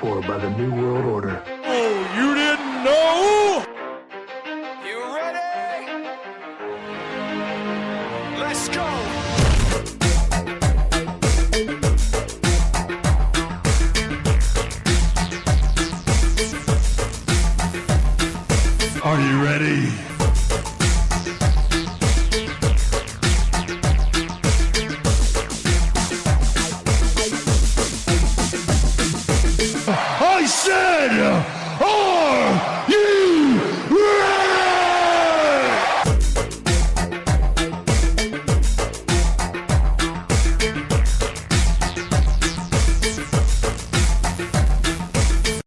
for by the New World Order. Oh, you didn't know? You ready? Let's go! Are you ready? I said, are you ready?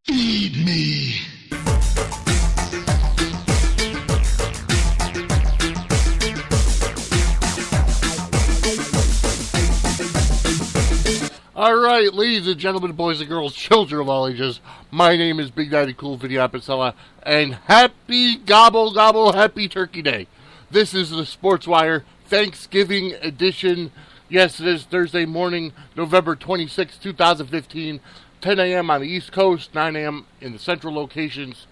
Feed me. Alright, ladies and gentlemen, boys and girls, children of all ages, my name is Big Daddy Cool Video Apicella, and happy gobble gobble happy turkey day. This is the Sportswire Thanksgiving edition. Yes, it is Thursday morning, November 26, 2015, 10 a.m. on the East Coast, 9 a.m. in the central locations,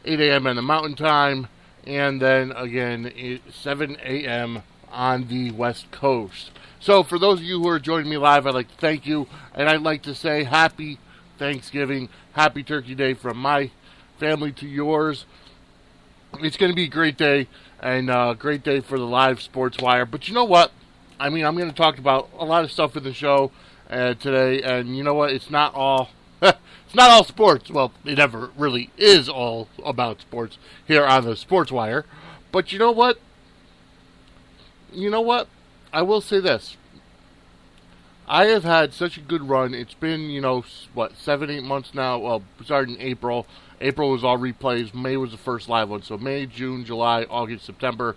8 a.m. in the mountain time, and then again, 7 a.m. on the West Coast. So, for those of you who are joining me live, I'd like to thank you, and I'd like to say happy Thanksgiving, happy Turkey Day from my family to yours. It's going to be a great day, and a great day for the live Sports Wire. But you know what? I mean, I'm going to talk about a lot of stuff in the show today, and you know what? It's not all it's not all sports. Well, it never really is all about sports here on the Sports Wire. But you know what? I will say this. I have had such a good run. It's been, 7, 8 months now. Well, starting in April. April was all replays. May was the first live one. So May, June, July, August, September,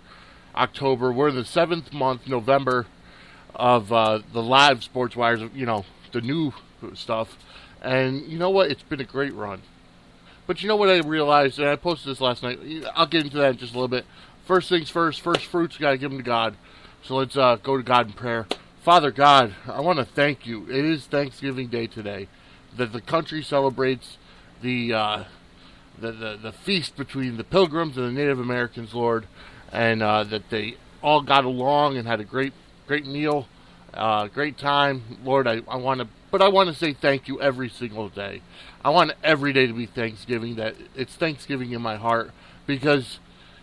October. We're in the 7th month, November, of the live Sports Wires, the new stuff. And you know what? It's been a great run. But you know what I realized? And I posted this last night. I'll get into that in just a little bit. First things first. First fruits, got to give them to God. So let's go to God in prayer. Father God, I want to thank you. It is Thanksgiving Day today, that the country celebrates the feast between the Pilgrims and the Native Americans, Lord, and that they all got along and had a great meal, great time, Lord. I want to say thank you every single day. I want every day to be Thanksgiving. That it's Thanksgiving in my heart because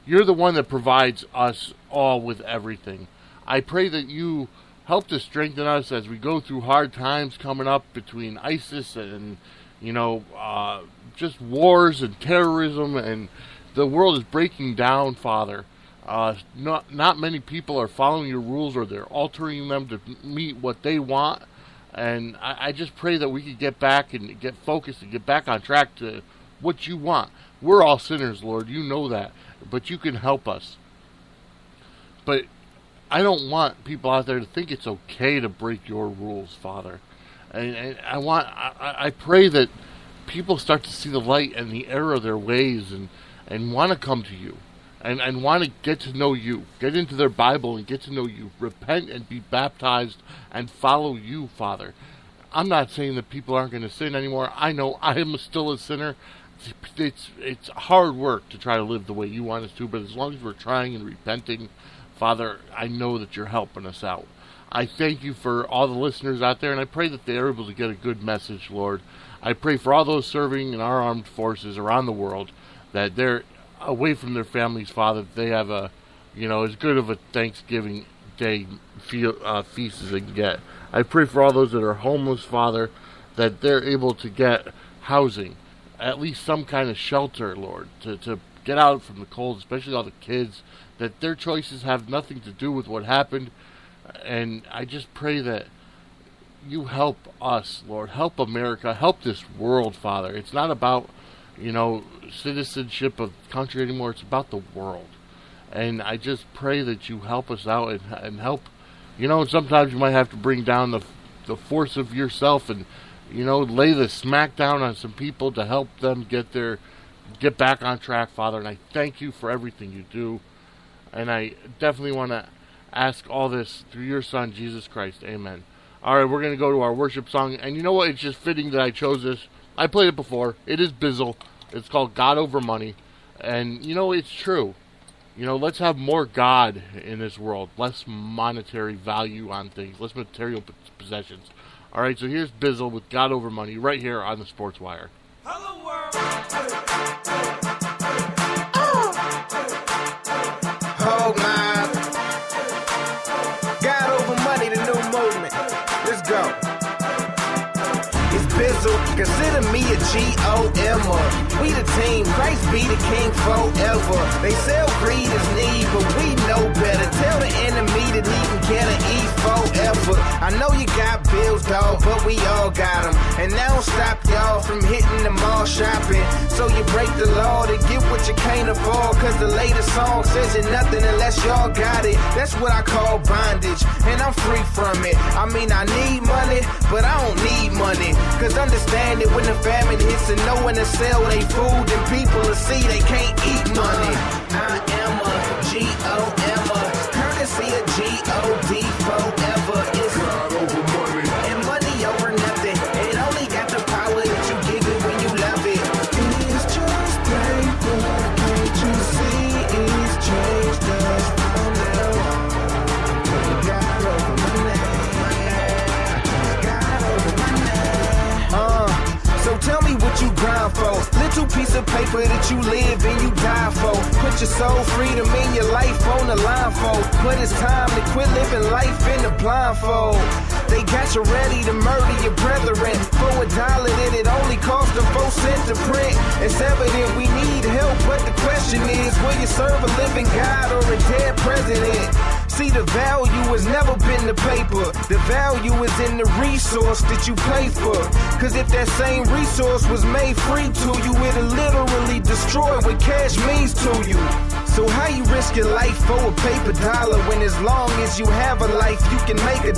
you're the one that provides us all with everything. I pray that you help to strengthen us as we go through hard times coming up between ISIS and, just wars and terrorism, and the world is breaking down, Father. Not many people are following your rules, or they're altering them to meet what they want. And I just pray that we can get back and get focused and get back on track to what you want. We're all sinners, Lord. You know that. But you can help us. But I don't want people out there to think it's okay to break your rules, Father. And I pray that people start to see the light and the error of their ways and want to come to you and want to get to know you. Get into their Bible and get to know you. Repent and be baptized and follow you, Father. I'm not saying that people aren't going to sin anymore. I know I am still a sinner. It's hard work to try to live the way you want us to, but as long as we're trying and repenting, Father, I know that you're helping us out. I thank you for all the listeners out there, and I pray that they're able to get a good message, Lord. I pray for all those serving in our armed forces around the world, that they're away from their families, Father, that they have as good of a Thanksgiving Day feast as they can get. I pray for all those that are homeless, Father, that they're able to get housing, at least some kind of shelter, Lord, to get out from the cold, especially all the kids, that their choices have nothing to do with what happened. And I just pray that you help us, Lord. Help America. Help this world, Father. It's not about, citizenship of the country anymore. It's about the world. And I just pray that you help us out and help. And sometimes you might have to bring down the force of yourself and, lay the smack down on some people to help them get back on track, Father. And I thank you for everything you do. And I definitely want to ask all this through your Son, Jesus Christ. Amen. All right, we're going to go to our worship song. And you know what? It's just fitting that I chose this I played it before. It is Bizzle. It's called God Over Money. And, it's true. Let's have more God in this world. Less monetary value on things. Less material possessions. All right, so here's Bizzle with God Over Money right here on the Sportswire. Hello world. Oh my. God Over Money, the new movement. Let's go. It's Bizzle, consider me a G-O-M-er. We the team, Christ be the king forever. They sell greed as need, but we know better. Tell the enemy that he can get an E forever. I know you got bills, dog, but we all got them. And that don't stop y'all from hitting the mall shopping. So you break the law to get what you can't afford. Cause the latest song says you're nothing unless y'all got it. That's what I call bondage, and I'm free from it. I mean, I need money, but I don't need money. Cause understand it when the famine hits and no one to sell they food, and people will see they can't eat money. I am a G-O-M-er, courtesy of G-O-D forever. It's God over money. and money over nothing. It only got the power that you give it when you love it. It's just paper, can't you see? It's changed us from now on. God over money. God over money. So tell me what you grind for. Little piece of paper that you live and you die for. Put your soul freedom in your life on the line for. But it's time to quit living life in the blindfold. They got you ready to murder your brethren for $1 that it only cost them 4 cents to print. It's evident we need help, but the question is, will you serve a living God or a dead president? See, the value has never been the paper. The value is in the resource that you pay for. Cause if that same resource was made free to you, it'll literally destroy what cash means to you. So how you risk your life for a paper dollar when as long as you have a life, you can make $1.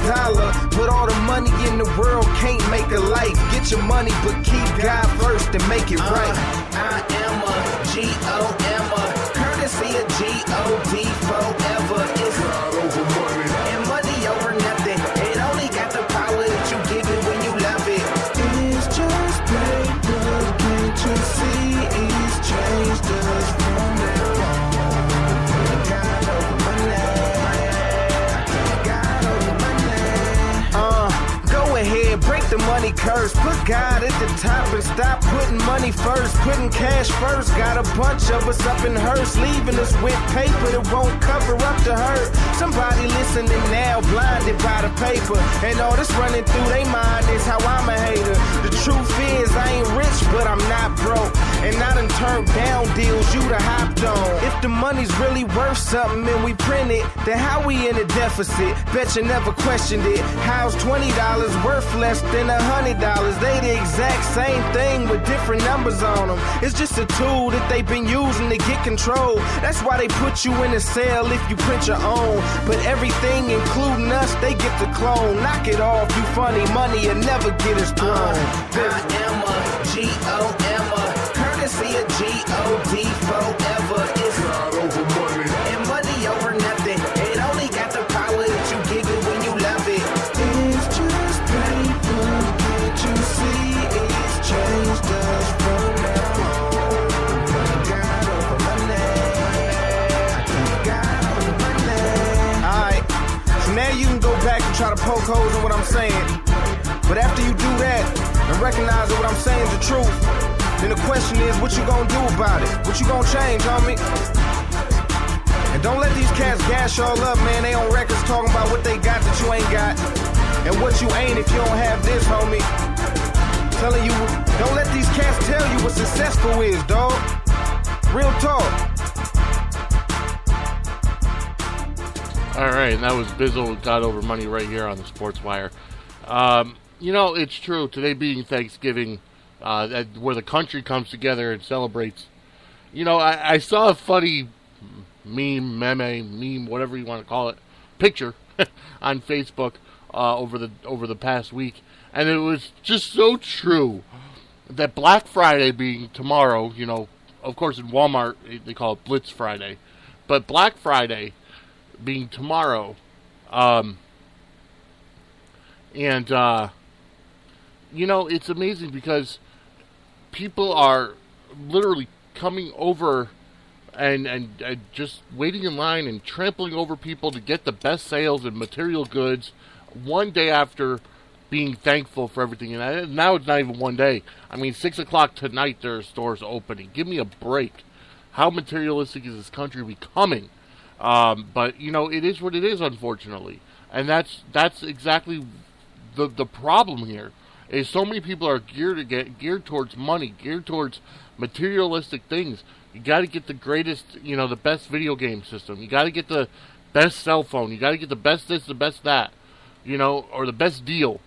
But all the money in the world can't make a life. Get your money, but keep God first and make it right. I am a G-O-M-er, courtesy of G-O-D forever. It's God over money. and money over nothing. It only got the power that you give it when you love it. It's just paper, can't you see? It's changed us from now on. God over money. God over money. Go ahead, break the money curse. Put God at the top and stop putting money first. Putting cash first. Got a bunch of us up in hearse, leaving us with paper that won't cover up the hurt. Somebody listening now, blinded by the paper, and all this running through their mind is how I'm a hater. The truth is I ain't rich, but I'm not broke, and I done turned down deals you done hopped on. If the money's really worth something and we print it, then how we in a deficit? Bet you never questioned it. How's $20 worth less than $100? They the exact same thing with different numbers on them. It's just a tool that they've been using to get control. That's why they put you in a cell if you print your own. But everything, including us, they get to clone. Knock it off, you funny. Money will never get us thrown. I am a G-O-M-er, courtesy of G-O-D forever. It's God over money. and money over nothing. It only got the power that you give it when you love it. It's just paper, can't you see? It's changed us from now on. God over money. God over money. Alright, so now you can go back and try to poke holes in what I'm saying. But after you do that and recognize that what I'm saying is the truth, then the question is, what you gonna do about it? What you gonna change, homie? And don't let these cats gas y'all up, man. They on records talking about what they got that you ain't got, and what you ain't if you don't have this, homie. Telling you, don't let these cats tell you what successful is, dog. Real talk. All right, and that was Bizzle with God Over Money right here on the Sportswire. It's true. Today being Thanksgiving, where the country comes together and celebrates. I saw a funny meme, whatever you want to call it, picture on Facebook over the past week, and it was just so true that Black Friday being tomorrow. Of course in Walmart they call it Blitz Friday, but Black Friday being tomorrow, it's amazing because people are literally coming over and just waiting in line and trampling over people to get the best sales and material goods one day after being thankful for everything. And now it's not even one day. I mean, 6 o'clock tonight there are stores opening. Give me a break. How materialistic is this country becoming? But, you know, it is what it is, unfortunately. And that's exactly the problem here. Is so many people are geared towards money, geared towards materialistic things. You got to get the greatest, you know, the best video game system. You got to get the best cell phone. You got to get the best this, the best that, you know, or the best deal.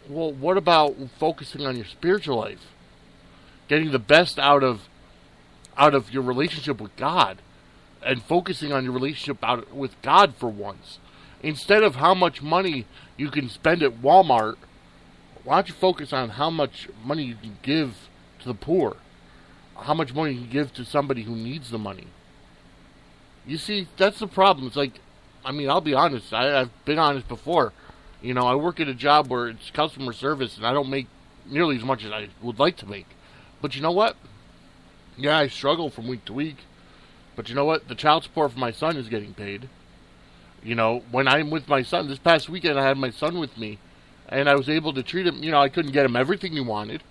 Well, what about focusing on your spiritual life? Getting the best out of your relationship with God, and focusing on your relationship with God for once. Instead of how much money you can spend at Walmart, why don't you focus on how much money you can give to the poor? How much money you can give to somebody who needs the money? You see, that's the problem. It's like, I mean, I'll be honest. I've been honest before. You know, I work at a job where it's customer service, and I don't make nearly as much as I would like to make. But you know what? Yeah, I struggle from week to week. But you know what? The child support for my son is getting paid. You know, when I'm with my son, this past weekend I had my son with me, and I was able to treat him. You know, I couldn't get him everything he wanted.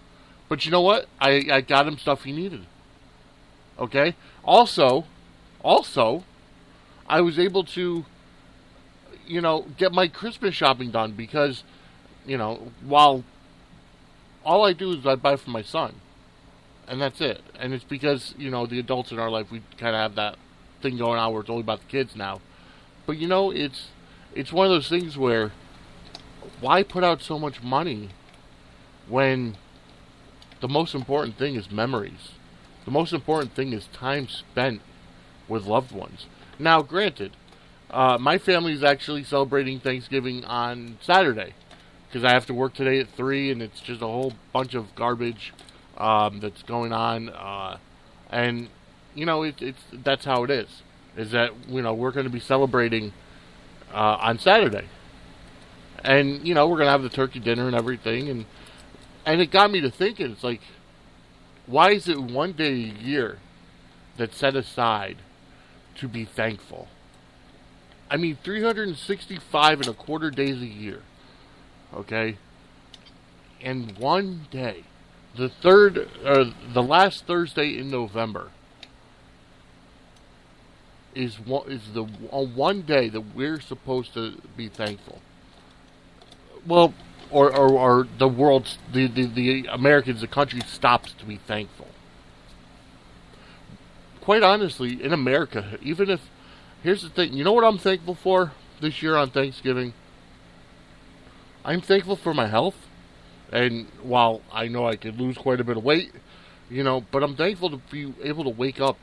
But you know what? I got him stuff he needed. Okay? Also, I was able to, you know, get my Christmas shopping done because, you know, while all I do is I buy for my son. And that's it. And it's because, you know, the adults in our life, we kind of have that thing going on where it's only about the kids now. But, you know, it's one of those things where, why put out so much money when the most important thing is memories? The most important thing is time spent with loved ones. Now, granted, my family is actually celebrating Thanksgiving on Saturday because I have to work today at 3, and it's just a whole bunch of garbage that's going on. And, you know, that's how it is. Is that, you know, we're going to be celebrating on Saturday. And, you know, we're going to have the turkey dinner and everything. And it got me to thinking, it's like, why is it one day a year that's set aside to be thankful? I mean, 365 and a quarter days a year. Okay? And one day, the last Thursday in November, is the one day that we're supposed to be thankful. Well, or the world's the Americans, the country stops to be thankful. Quite honestly, in America, even if, here's the thing, you know what I'm thankful for this year on Thanksgiving? I'm thankful for my health. And while I know I could lose quite a bit of weight, you know, but I'm thankful to be able to wake up.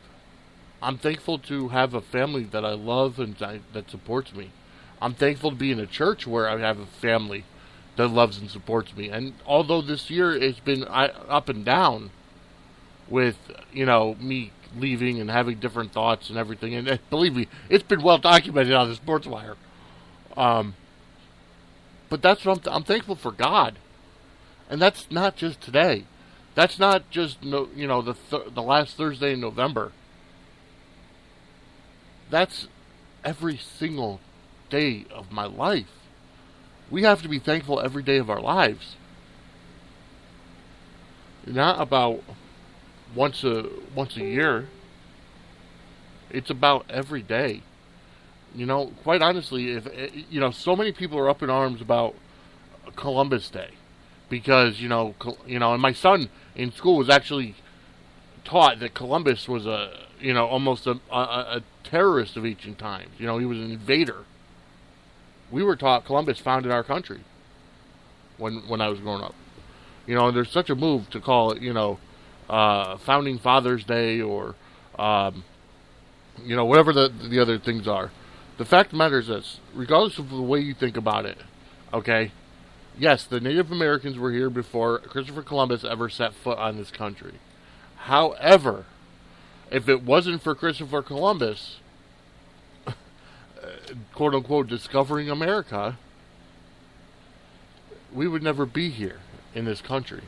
I'm thankful to have a family that I love and that supports me. I'm thankful to be in a church where I have a family that loves and supports me. And although this year it's been up and down with, you know, me leaving and having different thoughts and everything, and believe me, it's been well documented on the Sportswire. But that's what I'm thankful for God. And that's not just today. That's not just, you know, the last Thursday in November. That's every single day of my life. We have to be thankful every day of our lives. Not about once a year. It's about every day. You know, quite honestly, if you know, so many people are up in arms about Columbus Day. Because, you know, and my son in school was actually taught that Columbus was almost a terrorist of ancient times. You know, he was an invader. We were taught Columbus founded our country when I was growing up. You know, there's such a move to call it, you know, Founding Fathers Day or, you know, whatever the other things are. The fact of the matter is this, regardless of the way you think about it, okay, yes, the Native Americans were here before Christopher Columbus ever set foot on this country. However, if it wasn't for Christopher Columbus, quote-unquote, discovering America, we would never be here in this country.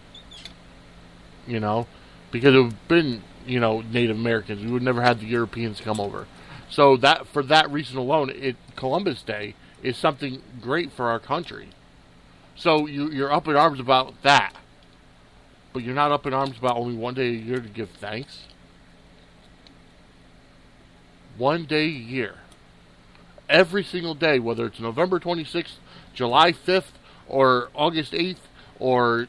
you know, because it would have been, Native Americans. We would never have the Europeans come over. So that for that reason alone, Columbus Day is something great for our country. So you're up in arms about that, but you're not up in arms about only one day a year to give thanks. One day a year. Every single day, whether it's November 26th, July 5th, or August 8th, or,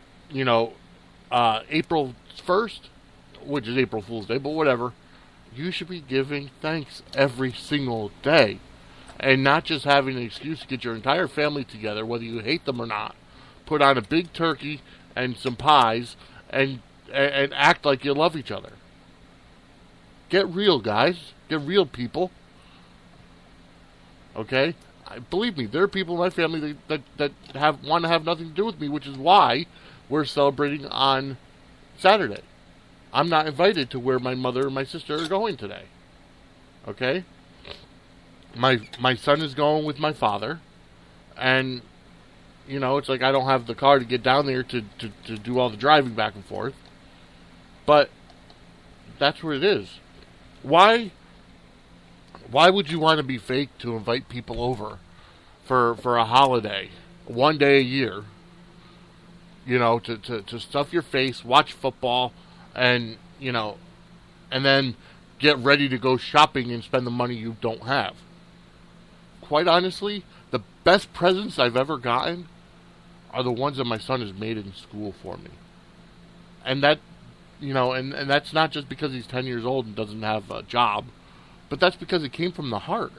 April 1st, which is April Fool's Day, but whatever, you should be giving thanks every single day. And not just having an excuse to get your entire family together, whether you hate them or not. Put on a big turkey and some pies and act like you love each other. Get real, guys. Get real, people. Okay? Believe me, there are people in my family that want to have nothing to do with me, which is why we're celebrating on Saturday. I'm not invited to where my mother and my sister are going today. Okay? My son is going with my father, and, it's like I don't have the car to get down there to do all the driving back and forth. But that's where it is. Why would you want to be fake to invite people over for a holiday, one day a year, to stuff your face, watch football, and then get ready to go shopping and spend the money you don't have? Quite honestly, the best presents I've ever gotten are the ones that my son has made in school for me. And that, and that's not just because he's 10 years old and doesn't have a job, but that's because it came from the heart.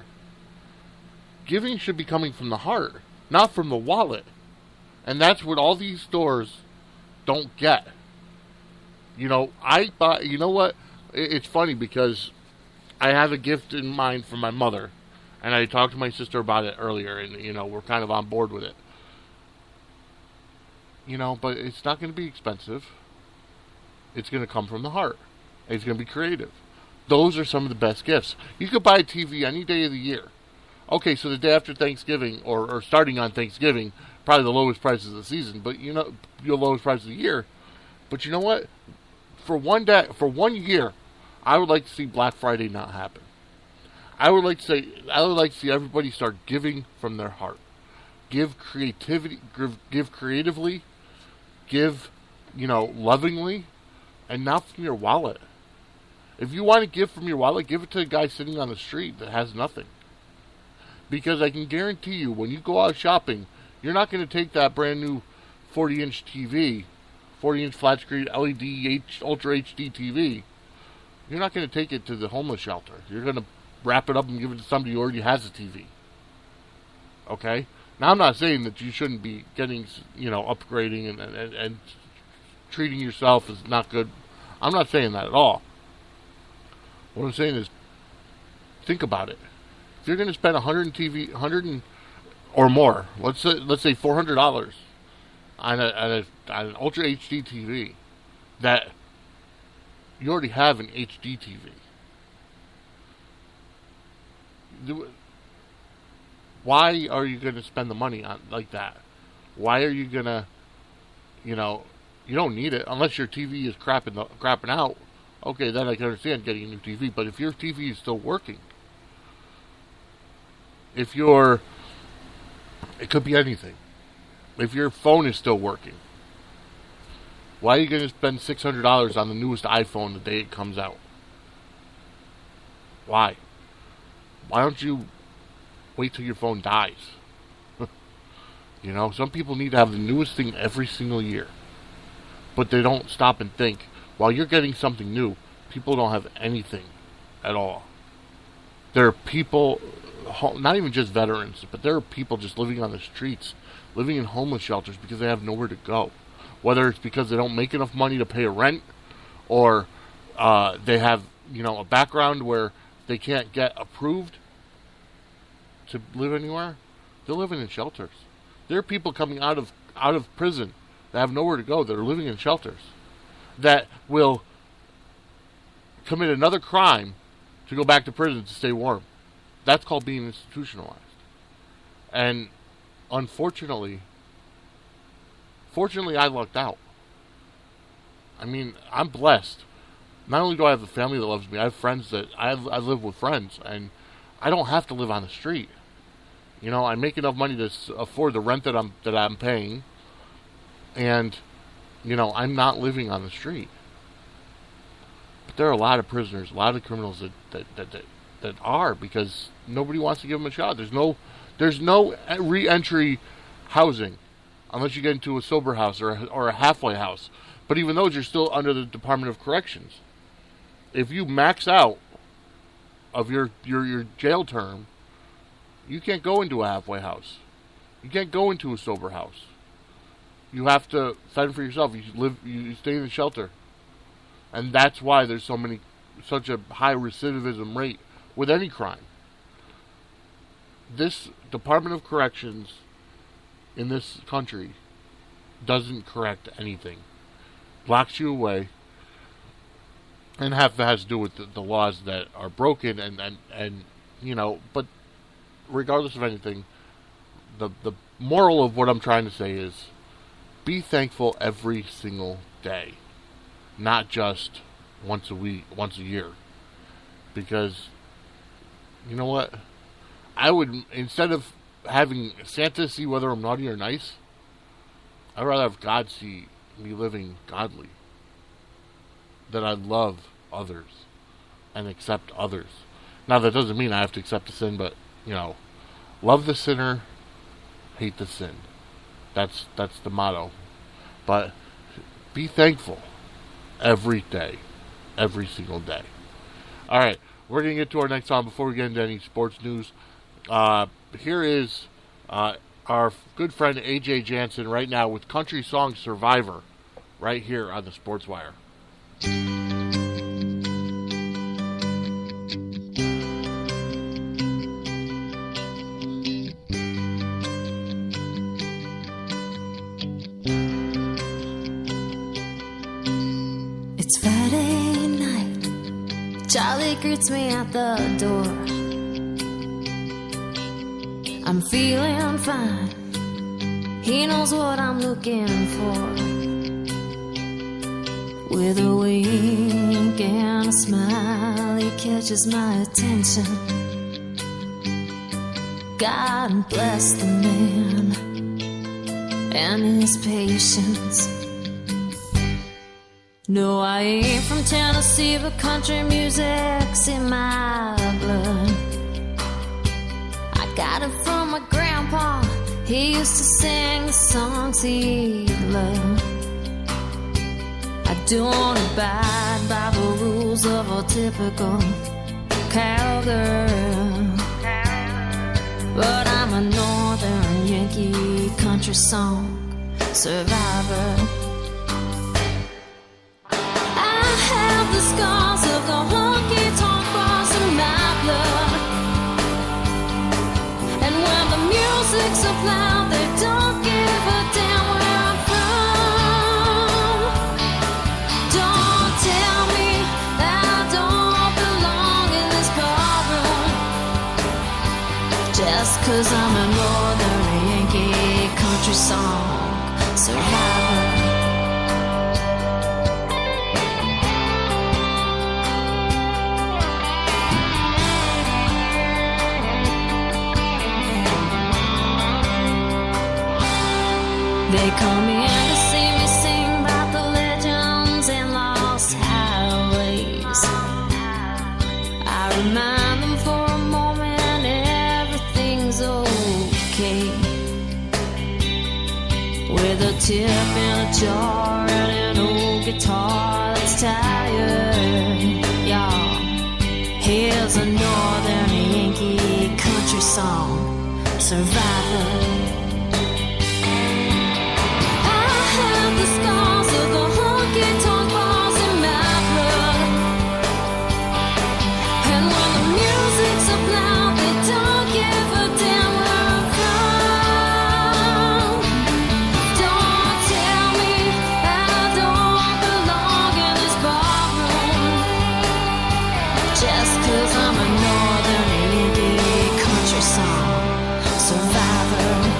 Giving should be coming from the heart, not from the wallet. And that's what all these stores don't get. I buy, what? It's funny because I have a gift in mind for my mother. And I talked to my sister about it earlier, and, we're kind of on board with it. But it's not going to be expensive. It's going to come from the heart. It's going to be creative. Those are some of the best gifts. You could buy a TV any day of the year. Okay, so the day after Thanksgiving, or starting on Thanksgiving, probably the lowest prices of the season, but, your lowest price of the year. But you know what? For one year, I would like to see Black Friday not happen. I would like to see everybody start giving from their heart. Give creatively, give, lovingly, and not from your wallet. If you want to give from your wallet, give it to a guy sitting on the street that has nothing. Because I can guarantee you, when you go out shopping, you're not going to take that brand new 40-inch TV, 40-inch flat screen LED Ultra HD TV. You're not going to take it to the homeless shelter. You're going to wrap it up and give it to somebody who already has a TV. Okay? Now, I'm not saying that you shouldn't be getting, upgrading and treating yourself as not good. I'm not saying that at all. What I'm saying is, think about it. If you're going to spend $100 or more, let's say $400 on an Ultra HD TV, that you already have an HD TV. Why are you going to spend the money on like that? Why are you going to, you don't need it unless your TV is crapping out. Okay, then I can understand getting a new TV. But if your TV is still working, it could be anything. If your phone is still working, why are you going to spend $600 on the newest iPhone the day it comes out? Why? Why don't you wait till your phone dies? Some people need to have the newest thing every single year. But they don't stop and think, while you're getting something new, people don't have anything at all. There are people, not even just veterans, but there are people just living on the streets, living in homeless shelters because they have nowhere to go. Whether it's because they don't make enough money to pay a rent, or they have, a background where they can't get approved to live anywhere. They're living in shelters. There are people coming out of prison that have nowhere to go, that are living in shelters, that will commit another crime to go back to prison to stay warm. That's called being institutionalized. And unfortunately, I lucked out. I mean, I'm blessed. Not only do I have a family that loves me, I have friends that I live with friends, and I don't have to live on the street. You know, I make enough money to afford the rent that I'm paying, and you know, I'm not living on the street. But there are a lot of prisoners, a lot of criminals that are, because nobody wants to give them a shot. There's no re-entry housing unless you get into a sober house or a halfway house. But even those, you're still under the Department of Corrections. If you max out of your jail term, you can't go into a halfway house. You can't go into a sober house. You have to fend for yourself. You stay in the shelter. And that's why there's such a high recidivism rate with any crime. This Department of Corrections in this country doesn't correct anything. Locks you away, and half of it has to do with the laws that are broken, and you know, but regardless of anything, the moral of what I'm trying to say is, be thankful every single day, not just once a week, once a year, because you know what? I would, instead of having Santa see whether I'm naughty or nice, I'd rather have God see me living godly. That I love others and accept others. Now that doesn't mean I have to accept the sin, but you know, love the sinner, hate the sin. That's the motto. But be thankful every day, every single day. All right, we're gonna get to our next song before we get into any sports news. Here is our good friend AJ Jansen right now with country song Survivor, right here on the Sportswire. It's Friday night. Charlie greets me at the door. I'm feeling fine. He knows what I'm looking for. With a wink and a smile, he catches my attention. God bless the man and his patience. No, I ain't from Tennessee, but country music's in my blood. I got it from my grandpa. He used to sing the songs he loved. I don't abide by the rules of a typical cowgirl, but I'm a northern Yankee country song survivor. I have the scars of the honky-tonk bars in my blood, and when the music's so loud, they don't give a damn where I'm from. Don't tell me that I don't belong in this barroom, just 'cause I'm a northern Yankee country song survivor. They come in to see me sing about the legends and lost highways. I remind them for a moment everything's okay. With a tip in a jar and an old guitar that's tired, y'all. Here's a northern Yankee country song survivor. The scars of the honky-tonk bars in my blood, and when the music's up loud, they don't give a damn where I'm from. Don't tell me I don't belong in this barroom, just 'cause I'm a northern Yankee country song survivor.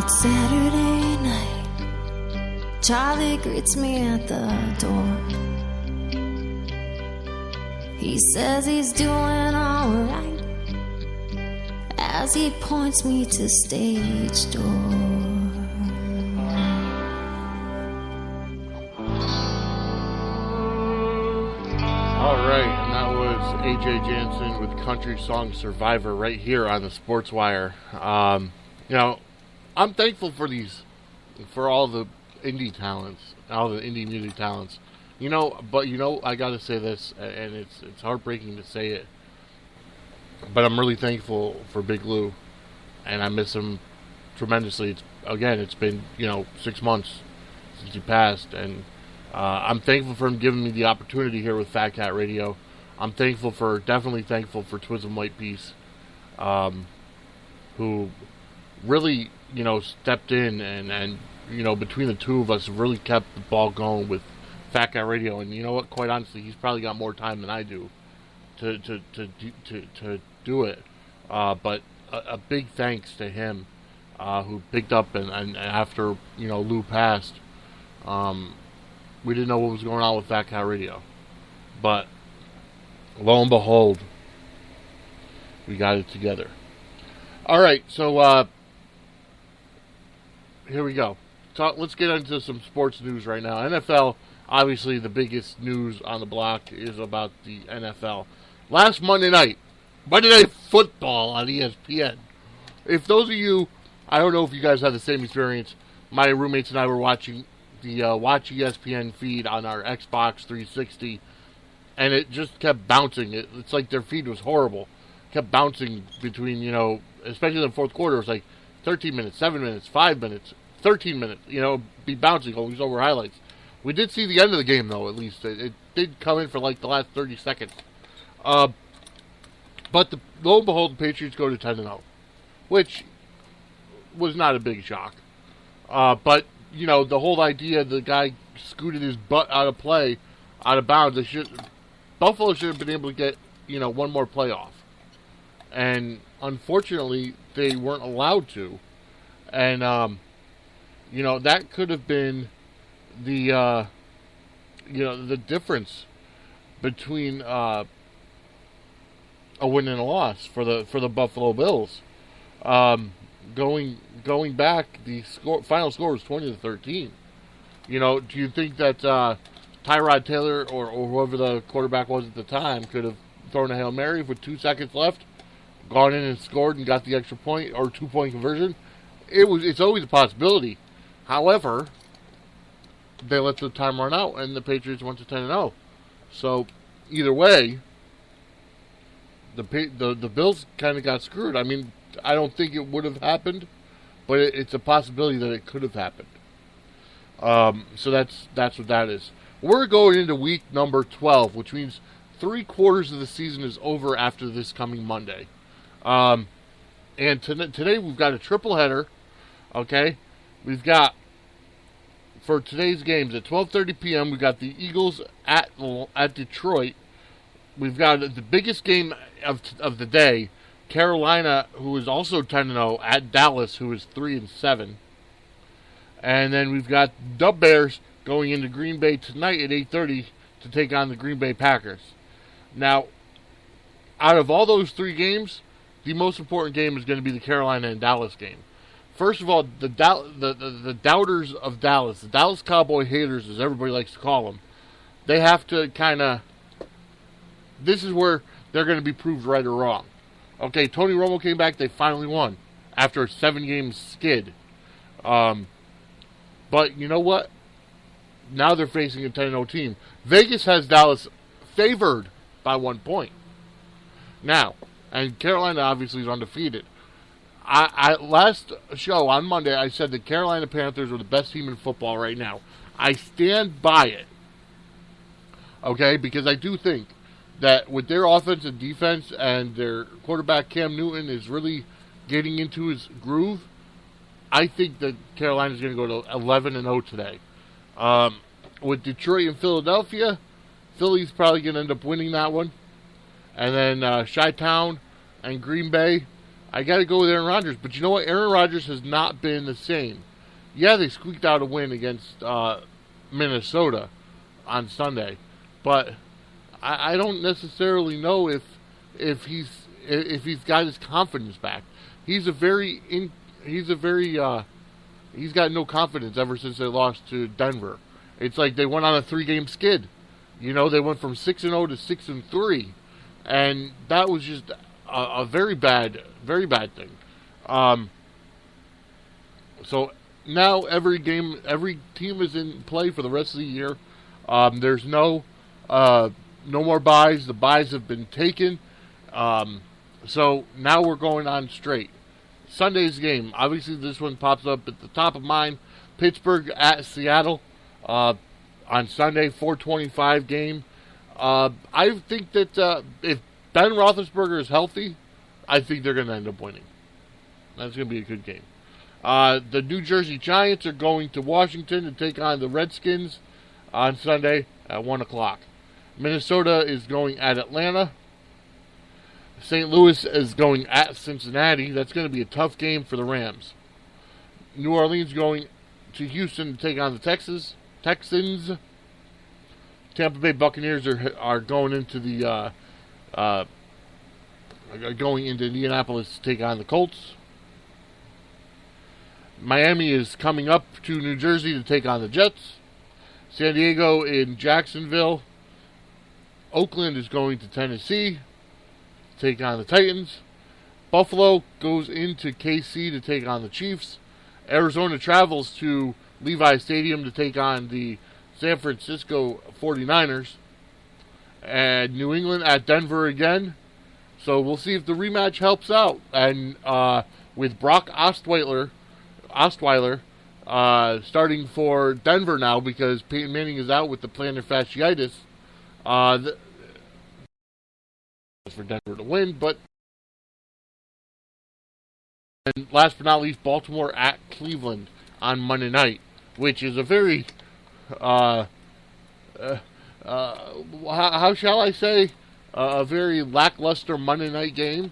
It's Saturday night. Charlie greets me at the door. He says he's doing alright as he points me to stage door. Alright, and that was AJ Jansen with Country Song Survivor right here on the Sportswire. I'm thankful for all the indie talents, all the indie music talents. But I gotta say this, and it's heartbreaking to say it, but I'm really thankful for Big Lou, and I miss him tremendously. It's been 6 months since he passed, and I'm thankful for him giving me the opportunity here with Fat Cat Radio. I'm definitely thankful for Twism White Peace, who really stepped in and between the two of us really kept the ball going with Fat Cat Radio. And you know what? Quite honestly, he's probably got more time than I do to do it. But a big thanks to him, who picked up and after Lou passed, we didn't know what was going on with Fat Cat Radio, but lo and behold, we got it together. All right, so here we go. Let's get into some sports news right now. NFL, obviously, the biggest news on the block is about the NFL. Last Monday Night Football on ESPN. If those of you, I don't know if you guys had the same experience. My roommates and I were watching the Watch ESPN feed on our Xbox 360, and it just kept bouncing. It's like their feed was horrible. It kept bouncing between, especially in the fourth quarter, it was like 13 minutes, 7 minutes, 5 minutes, 13 minutes, be bouncing always over highlights. We did see the end of the game, though, at least. It did come in for like the last 30 seconds. But lo and behold, the Patriots go to 10-0, which was not a big shock. But, the whole idea, the guy scooted his butt out of play, out of bounds. Buffalo should have been able to get, one more play off. And unfortunately, they weren't allowed to. And, that could have been the difference between a win and a loss for the Buffalo Bills. Going back, the final score was 20-13. Do you think that Tyrod Taylor or whoever the quarterback was at the time could have thrown a Hail Mary with 2 seconds left, gone in and scored and got the extra point or 2-point conversion? It's always a possibility. However, they let the time run out and the Patriots went to 10-0. So either way, the Bills kind of got screwed. I mean, I don't think it would have happened, but it's a possibility that it could have happened. So that's what that is. We're going into week number 12, which means 3/4 of the season is over after this coming Monday. And today we've got a triple header. Okay, we've got, for today's games at 12:30 p.m. we've got the Eagles at Detroit. We've got the biggest game of the day, Carolina, who is also 10-0, at Dallas, who is 3-7. And then we've got the Bears going into Green Bay tonight at 8:30 to take on the Green Bay Packers. Now, out of all those three games, the most important game is going to be the Carolina and Dallas game. First of all, the doubters of Dallas, the Dallas Cowboy haters, as everybody likes to call them, they have to this is where they're going to be proved right or wrong. Okay, Tony Romo came back, they finally won after a 7-game skid. But you know what? Now they're facing a 10-0 team. Vegas has Dallas favored by 1 point. Now, and Carolina obviously is undefeated. I last show on Monday, I said the Carolina Panthers are the best team in football right now. I stand by it. Okay, because I do think that with their offense and defense and their quarterback Cam Newton is really getting into his groove, I think that Carolina's going to go to 11-0 today. With Detroit and Philadelphia, Philly's probably going to end up winning that one. And then Chi-Town and Green Bay, I got to go with Aaron Rodgers. But you know what? Aaron Rodgers has not been the same. Yeah, they squeaked out a win against Minnesota on Sunday, but I don't necessarily know if he's got his confidence back. He's got no confidence ever since they lost to Denver. It's like they went on a 3-game skid. You know, they went from 6-0 to 6-3, and that was just a very bad thing. So now every team is in play for the rest of the year. There's no more buys. The buys have been taken. So now we're going on straight. Sunday's game. Obviously, this one pops up at the top of mine. Pittsburgh at Seattle on Sunday, 4:25 game. I think that if Ben Roethlisberger is healthy, I think they're going to end up winning. That's going to be a good game. The New Jersey Giants are going to Washington to take on the Redskins on Sunday at 1 o'clock. Minnesota is going at Atlanta. St. Louis is going at Cincinnati. That's going to be a tough game for the Rams. New Orleans going to Houston to take on the Texans. Tampa Bay Buccaneers are going into Indianapolis to take on the Colts. Miami is coming up to New Jersey to take on the Jets. San Diego in Jacksonville. Oakland is going to Tennessee to take on the Titans. Buffalo goes into KC to take on the Chiefs. Arizona travels to Levi Stadium to take on the San Francisco 49ers. And New England at Denver again. So we'll see if the rematch helps out. And with Brock Osweiler starting for Denver now because Peyton Manning is out with the plantar fasciitis. For Denver to win, but and last but not least, Baltimore at Cleveland on Monday night, which is a very how shall I say, a very lackluster Monday night game.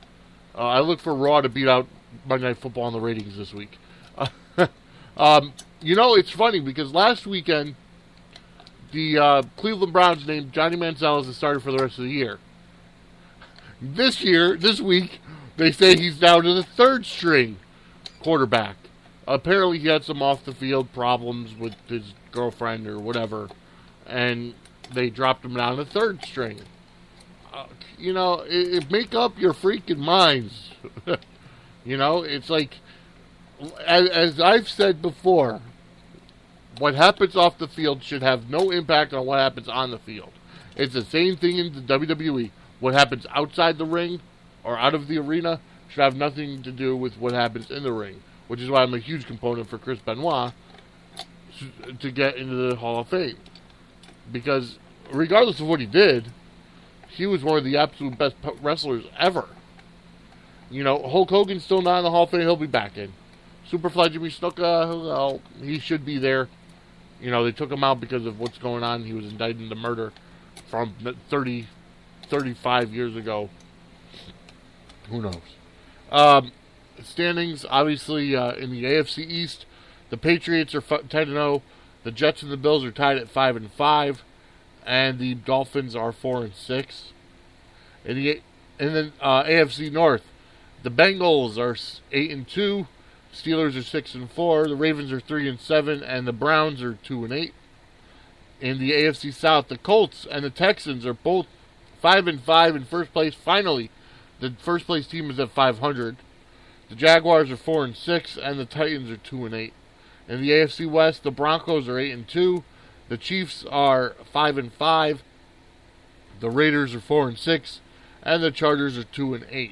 I look for Raw to beat out Monday Night Football in the ratings this week. You know, it's funny because last weekend the Cleveland Browns named Johnny Manziel as the starter for the rest of the year. This week, they say he's down to the third string quarterback. Apparently, he had some off-the-field problems with his girlfriend or whatever, and they dropped him down to third string. You know, make up your freaking minds. You know, it's like, as I've said before, what happens off the field should have no impact on what happens on the field. It's the same thing in the WWE. What happens outside the ring or out of the arena should have nothing to do with what happens in the ring, which is why I'm a huge component for Chris Benoit to get into the Hall of Fame. Because regardless of what he did, he was one of the absolute best wrestlers ever. You know, Hulk Hogan's still not in the Hall of Fame. He'll be back in. Superfly Jimmy Snuka, well, he should be there. You know, they took him out because of what's going on. He was indicted into murder from 35 years ago. Who knows? Standings, obviously, in the AFC East, the Patriots are 10-0. The Jets and the Bills are tied at 5-5, and the Dolphins are 4-6. In the AFC North, the Bengals are 8-2. Steelers are 6-4. The Ravens are 3-7, and the Browns are 2-8. In the AFC South, the Colts and the Texans are both 5-5 in first place. Finally, the first place team is at 500. The Jaguars are 4-6, and the Titans are 2-8. In the AFC West, the Broncos are 8-2. The Chiefs are 5-5. The Raiders are 4-6, and the Chargers are 2-8.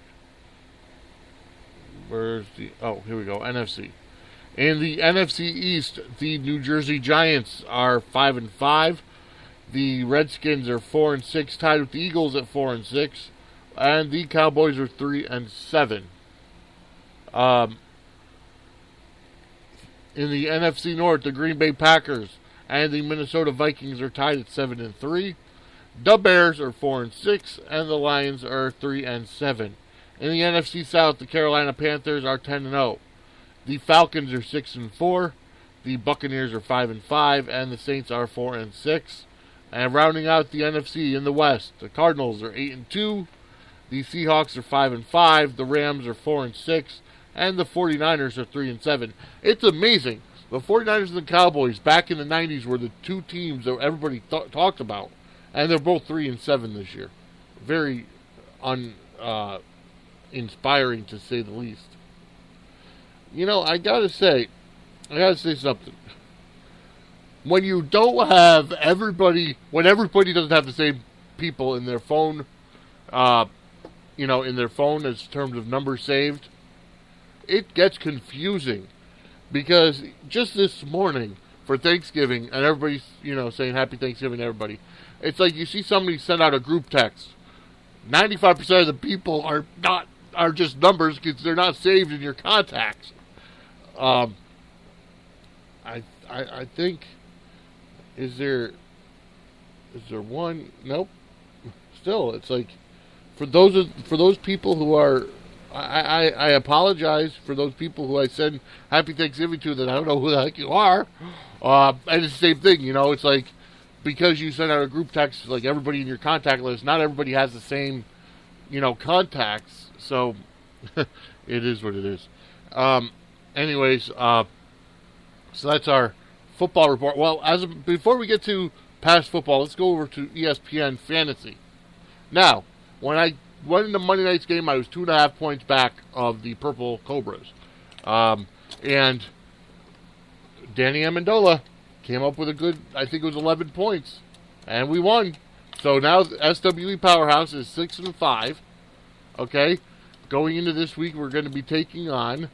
Where's the? Oh, here we go. NFC. In the NFC East, the New Jersey Giants are 5-5. The Redskins are 4-6, tied with the Eagles at 4-6, and the Cowboys are 3-7. In the NFC North, the Green Bay Packers and the Minnesota Vikings are tied at 7-3. The Bears are 4-6, and the Lions are 3-7. In the NFC South, the Carolina Panthers are 10-0. The Falcons are 6-4. The Buccaneers are 5-5, and the Saints are 4-6. And rounding out the NFC in the West, the Cardinals are 8-2. The Seahawks are 5-5. The Rams are 4-6, and the 49ers are 3-7. It's amazing. The 49ers and the Cowboys back in the 90s were the two teams that everybody talked about, and they're both 3-7 this year. Very inspiring to say the least. You know, I gotta say something. When you don't have everybody, when everybody doesn't have the same people in their phone, in their phone as terms of numbers saved, it gets confusing. Because just this morning for Thanksgiving, and everybody's, saying Happy Thanksgiving to everybody, it's like you see somebody send out a group text. 95% of the people are just numbers because they're not saved in your contacts. I think, is there one? Nope. Still, it's like for those people who are, I apologize for those people who I send Happy Thanksgiving to that I don't know who the heck you are. And it's the same thing, it's like because you send out a group text, like everybody in your contact list, not everybody has the same, contacts. So it is what it is. Anyways, so that's our football report. Well, before we get to past football, let's go over to ESPN Fantasy. Now, when I went into Monday night's game, I was 2.5 points back of the Purple Cobras. And Danny Amendola came up with a good, I think it was 11 points. And we won. So now SWE Powerhouse is 6-5. Okay? Going into this week, we're going to be taking on,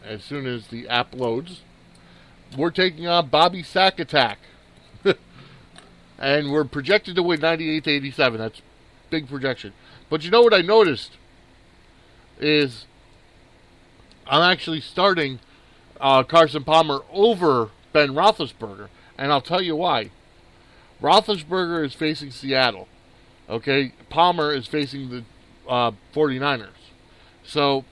as soon as the app loads, we're taking on Bobby Sack Attack. And we're projected to win 98-87. That's big projection. But you know what I noticed is I'm actually starting Carson Palmer over Ben Roethlisberger. And I'll tell you why. Roethlisberger is facing Seattle. Okay? Palmer is facing the 49ers. So,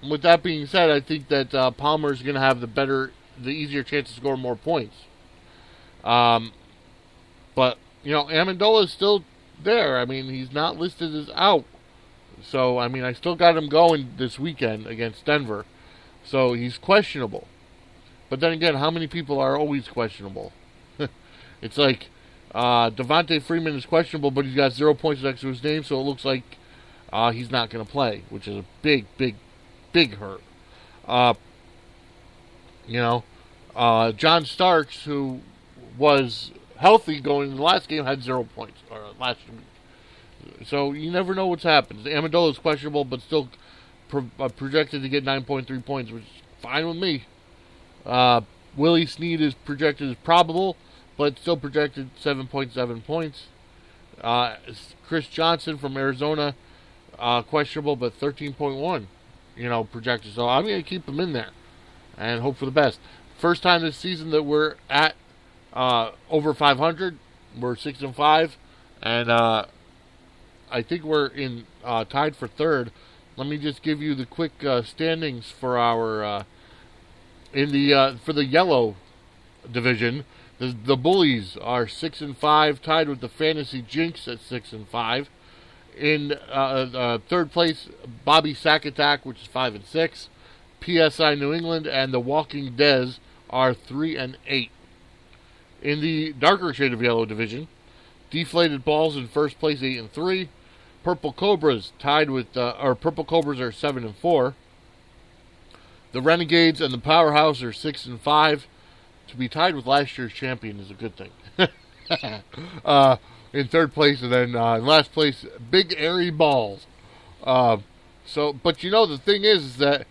with that being said, I think that Palmer is going to have the easier chance to score more points. But, Amendola is still there. I mean, he's not listed as out. So, I still got him going this weekend against Denver. So, he's questionable. But then again, how many people are always questionable? It's like Devontae Freeman is questionable, but he's got 0 points next to his name, so it looks like he's not going to play, which is a big, big, big hurt. John Starks, who was healthy going into the last game, had 0 points last week. So you never know what's happened. Amendola is questionable, but still projected to get 9.3 points, which is fine with me. Willie Snead is projected as probable, but still projected 7.7 points. Chris Johnson from Arizona, questionable, but 13.1, projected. So I'm going to keep him in there and hope for the best. First time this season that we're at over 500. We're 6-5, and I think we're in tied for third. Let me just give you the quick standings for our for the yellow division. The Bullies are 6-5, tied with the Fantasy Jinx at 6-5. In third place, Bobby Sack Attack, which is 5-6. PSI New England and the Walking Dez are 3-8. In the darker shade of yellow division, Deflated Balls in first place, 8-3. Purple Cobras tied with, Purple Cobras are 7-4. The Renegades and the Powerhouse are 6-5. To be tied with last year's champion is a good thing. In third place, and then in last place, Big Airy Balls. But the thing is that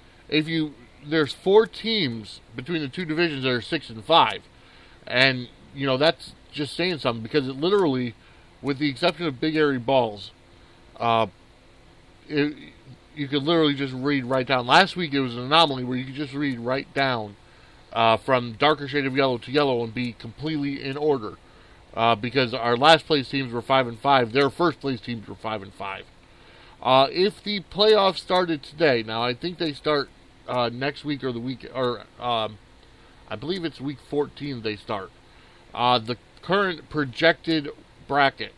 there's 4 teams between the two divisions that are 6-5, and that's just saying something, because it literally, with the exception of Big Airy Balls, you could literally just read right down. Last week it was an anomaly where you could just read right down from darker shade of yellow to yellow and be completely in order, because our last place teams were 5-5, their first place teams were 5-5. If the playoffs started today, now I think they start next week or the week, or I believe it's week 14 they start. The current projected bracket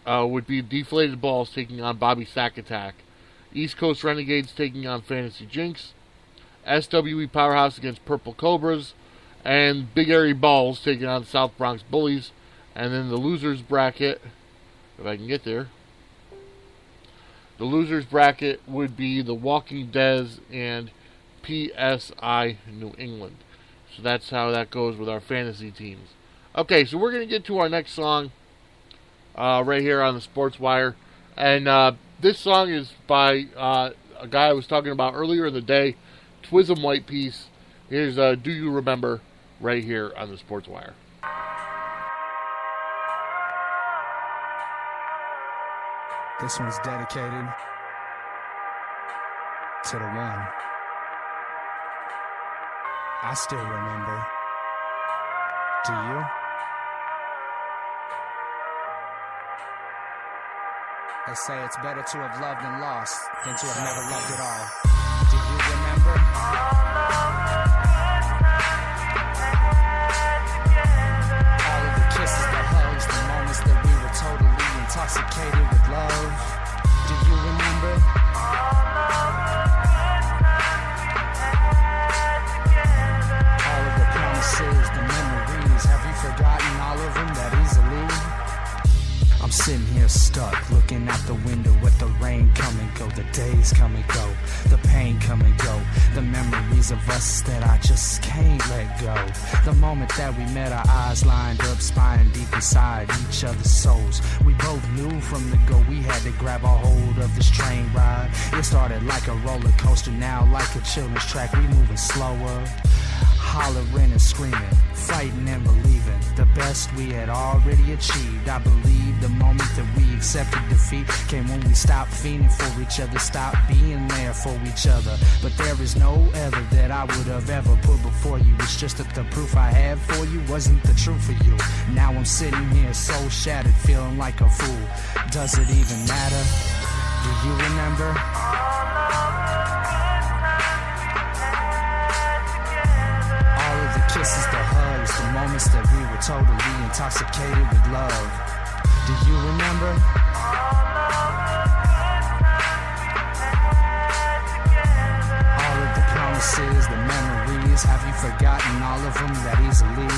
would be Deflated Balls taking on Bobby Sack Attack, East Coast Renegades taking on Fantasy Jinx, SWE Powerhouse against Purple Cobras, and Big Airy Balls taking on South Bronx Bullies. And then the losers bracket, if I can get there, the losers bracket would be the Walking Dead and PSI New England. So that's how that goes with our fantasy teams. Okay, so we're going to get to our next song right here on the Sportswire. And this song is by a guy I was talking about earlier in the day, Twism White Piece. Here's Do You Remember right here on the Sportswire. This one's dedicated to the one I still remember. Do you? They say it's better to have loved and lost than to have never loved at all. Do you remember? All of the kisses, the hugs, the moments that we were totally intoxicated with love. Do you remember? All of the promises, the memories, have you forgotten all of them that easily? I'm sitting here stuck, looking out the window at the rain come and go, the days come and go, the pain come and go, the memories of us that I just can't let go. The moment that we met, our eyes lined up, spine deep inside each other's souls. We both knew from the go we had to grab a hold of this train ride. It started like a roller coaster, now like a children's track, we moving slower. Hollering and screaming, fighting and believing the best we had already achieved. I believe the moment that we accepted defeat came when we stopped fiending for each other, stopped being there for each other. But there is no other that I would have ever put before you. It's just that the proof I had for you wasn't the truth for you. Now I'm sitting here so shattered, feeling like a fool. Does it even matter? Do you remember? Kisses, the hugs, the moments that we were totally intoxicated with love. Do you remember? All of the promises, the memories, have you forgotten all of them that easily?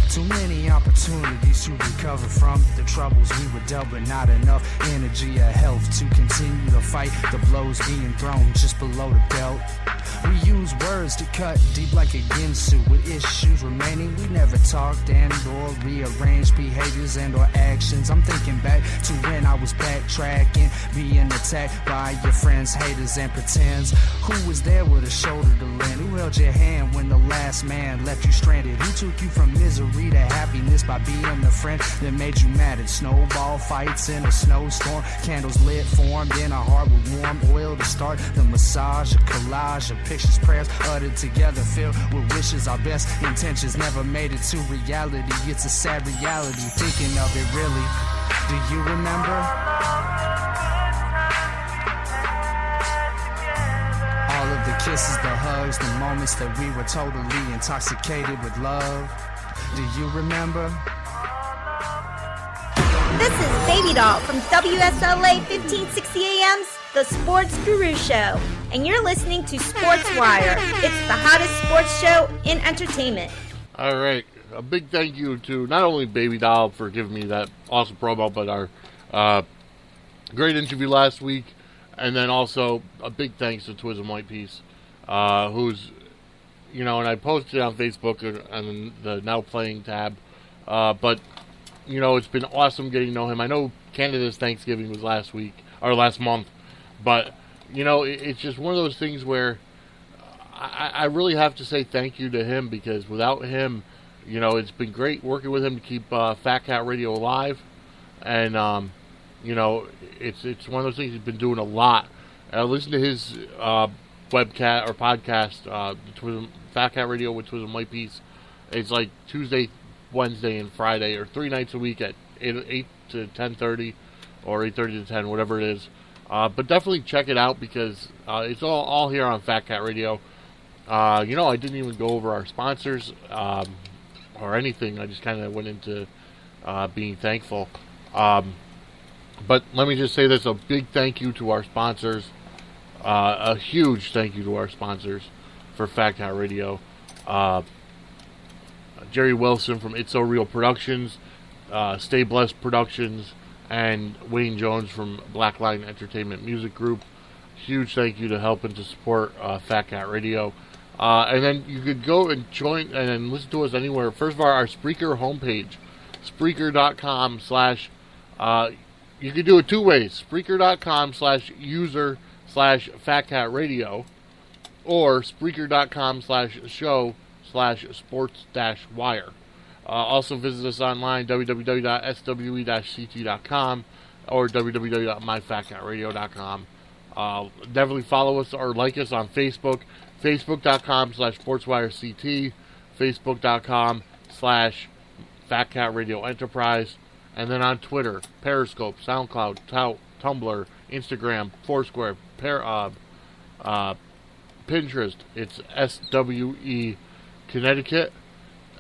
Too many opportunities to recover from the troubles we were dealt, but not enough energy or health to continue to fight the blows being thrown just below the belt. We use words to cut deep like a ginsu. With issues remaining, we never talked and or rearranged behaviors and or actions. I'm thinking back to when I was backtracking, being attacked by your friends, haters, and pretends. Who was there with a shoulder to lend? Who held your hand when the last man left you stranded? Who took you from misery to happiness by being the friend that made you mad at snowball fights in a snowstorm? Candles lit, formed in a heart with warm oil to start the massage, a collage of pictures, prayers uttered together, filled with wishes. Our best intentions never made it to reality. It's a sad reality, thinking of it really. Do you remember? All of the kisses, the hugs, the moments that we were totally intoxicated with love. Do you remember? This is Baby Doll from WSLA 1560 AM's The Sports Guru Show, and you're listening to Sportswire. It's the hottest sports show in entertainment. All right. A big thank you to not only Baby Doll for giving me that awesome promo, but our great interview last week. And then also a big thanks to Twism White Piece, who's, you know, and I posted it on Facebook on the Now Playing tab. But, you know, it's been awesome getting to know him. I know Canada's Thanksgiving was last week, or last month. But, you know, it's just one of those things where I really have to say thank you to him, because without him, you know, it's been great working with him to keep Fat Cat Radio alive. And, you know, it's one of those things he's been doing a lot. Listen to his webcast or podcast, Fat Cat Radio with Twism White Piece. It's like Tuesday, Wednesday, and Friday, or 3 nights a week at 8 to 10:30, or 8:30 to 10, whatever it is. But definitely check it out because it's all here on Fat Cat Radio. I didn't even go over our sponsors or anything. I just kind of went into being thankful. But let me just say this, a big thank you to our sponsors. A huge thank you to our sponsors for Fat Cat Radio. Jerry Wilson from It's So Real Productions, Stay Blessed Productions, and Wayne Jones from Blackline Entertainment Music Group. Huge thank you to helping to support Fat Cat Radio. And then you could go and join and listen to us anywhere. First of all, our Spreaker homepage, Spreaker.com/ you can do it two ways. Spreaker.com/user/FatCatRadio or Spreaker.com/show/sports-wire. Also visit us online, www.swe-ct.com or www.myfatcatradio.com. Definitely follow us or like us on Facebook, facebook.com/sportswirect, facebook.com/fatcatradio-enterprise, and then on Twitter, Periscope, SoundCloud, Tumblr, Instagram, Foursquare, Pinterest, it's SWE Connecticut,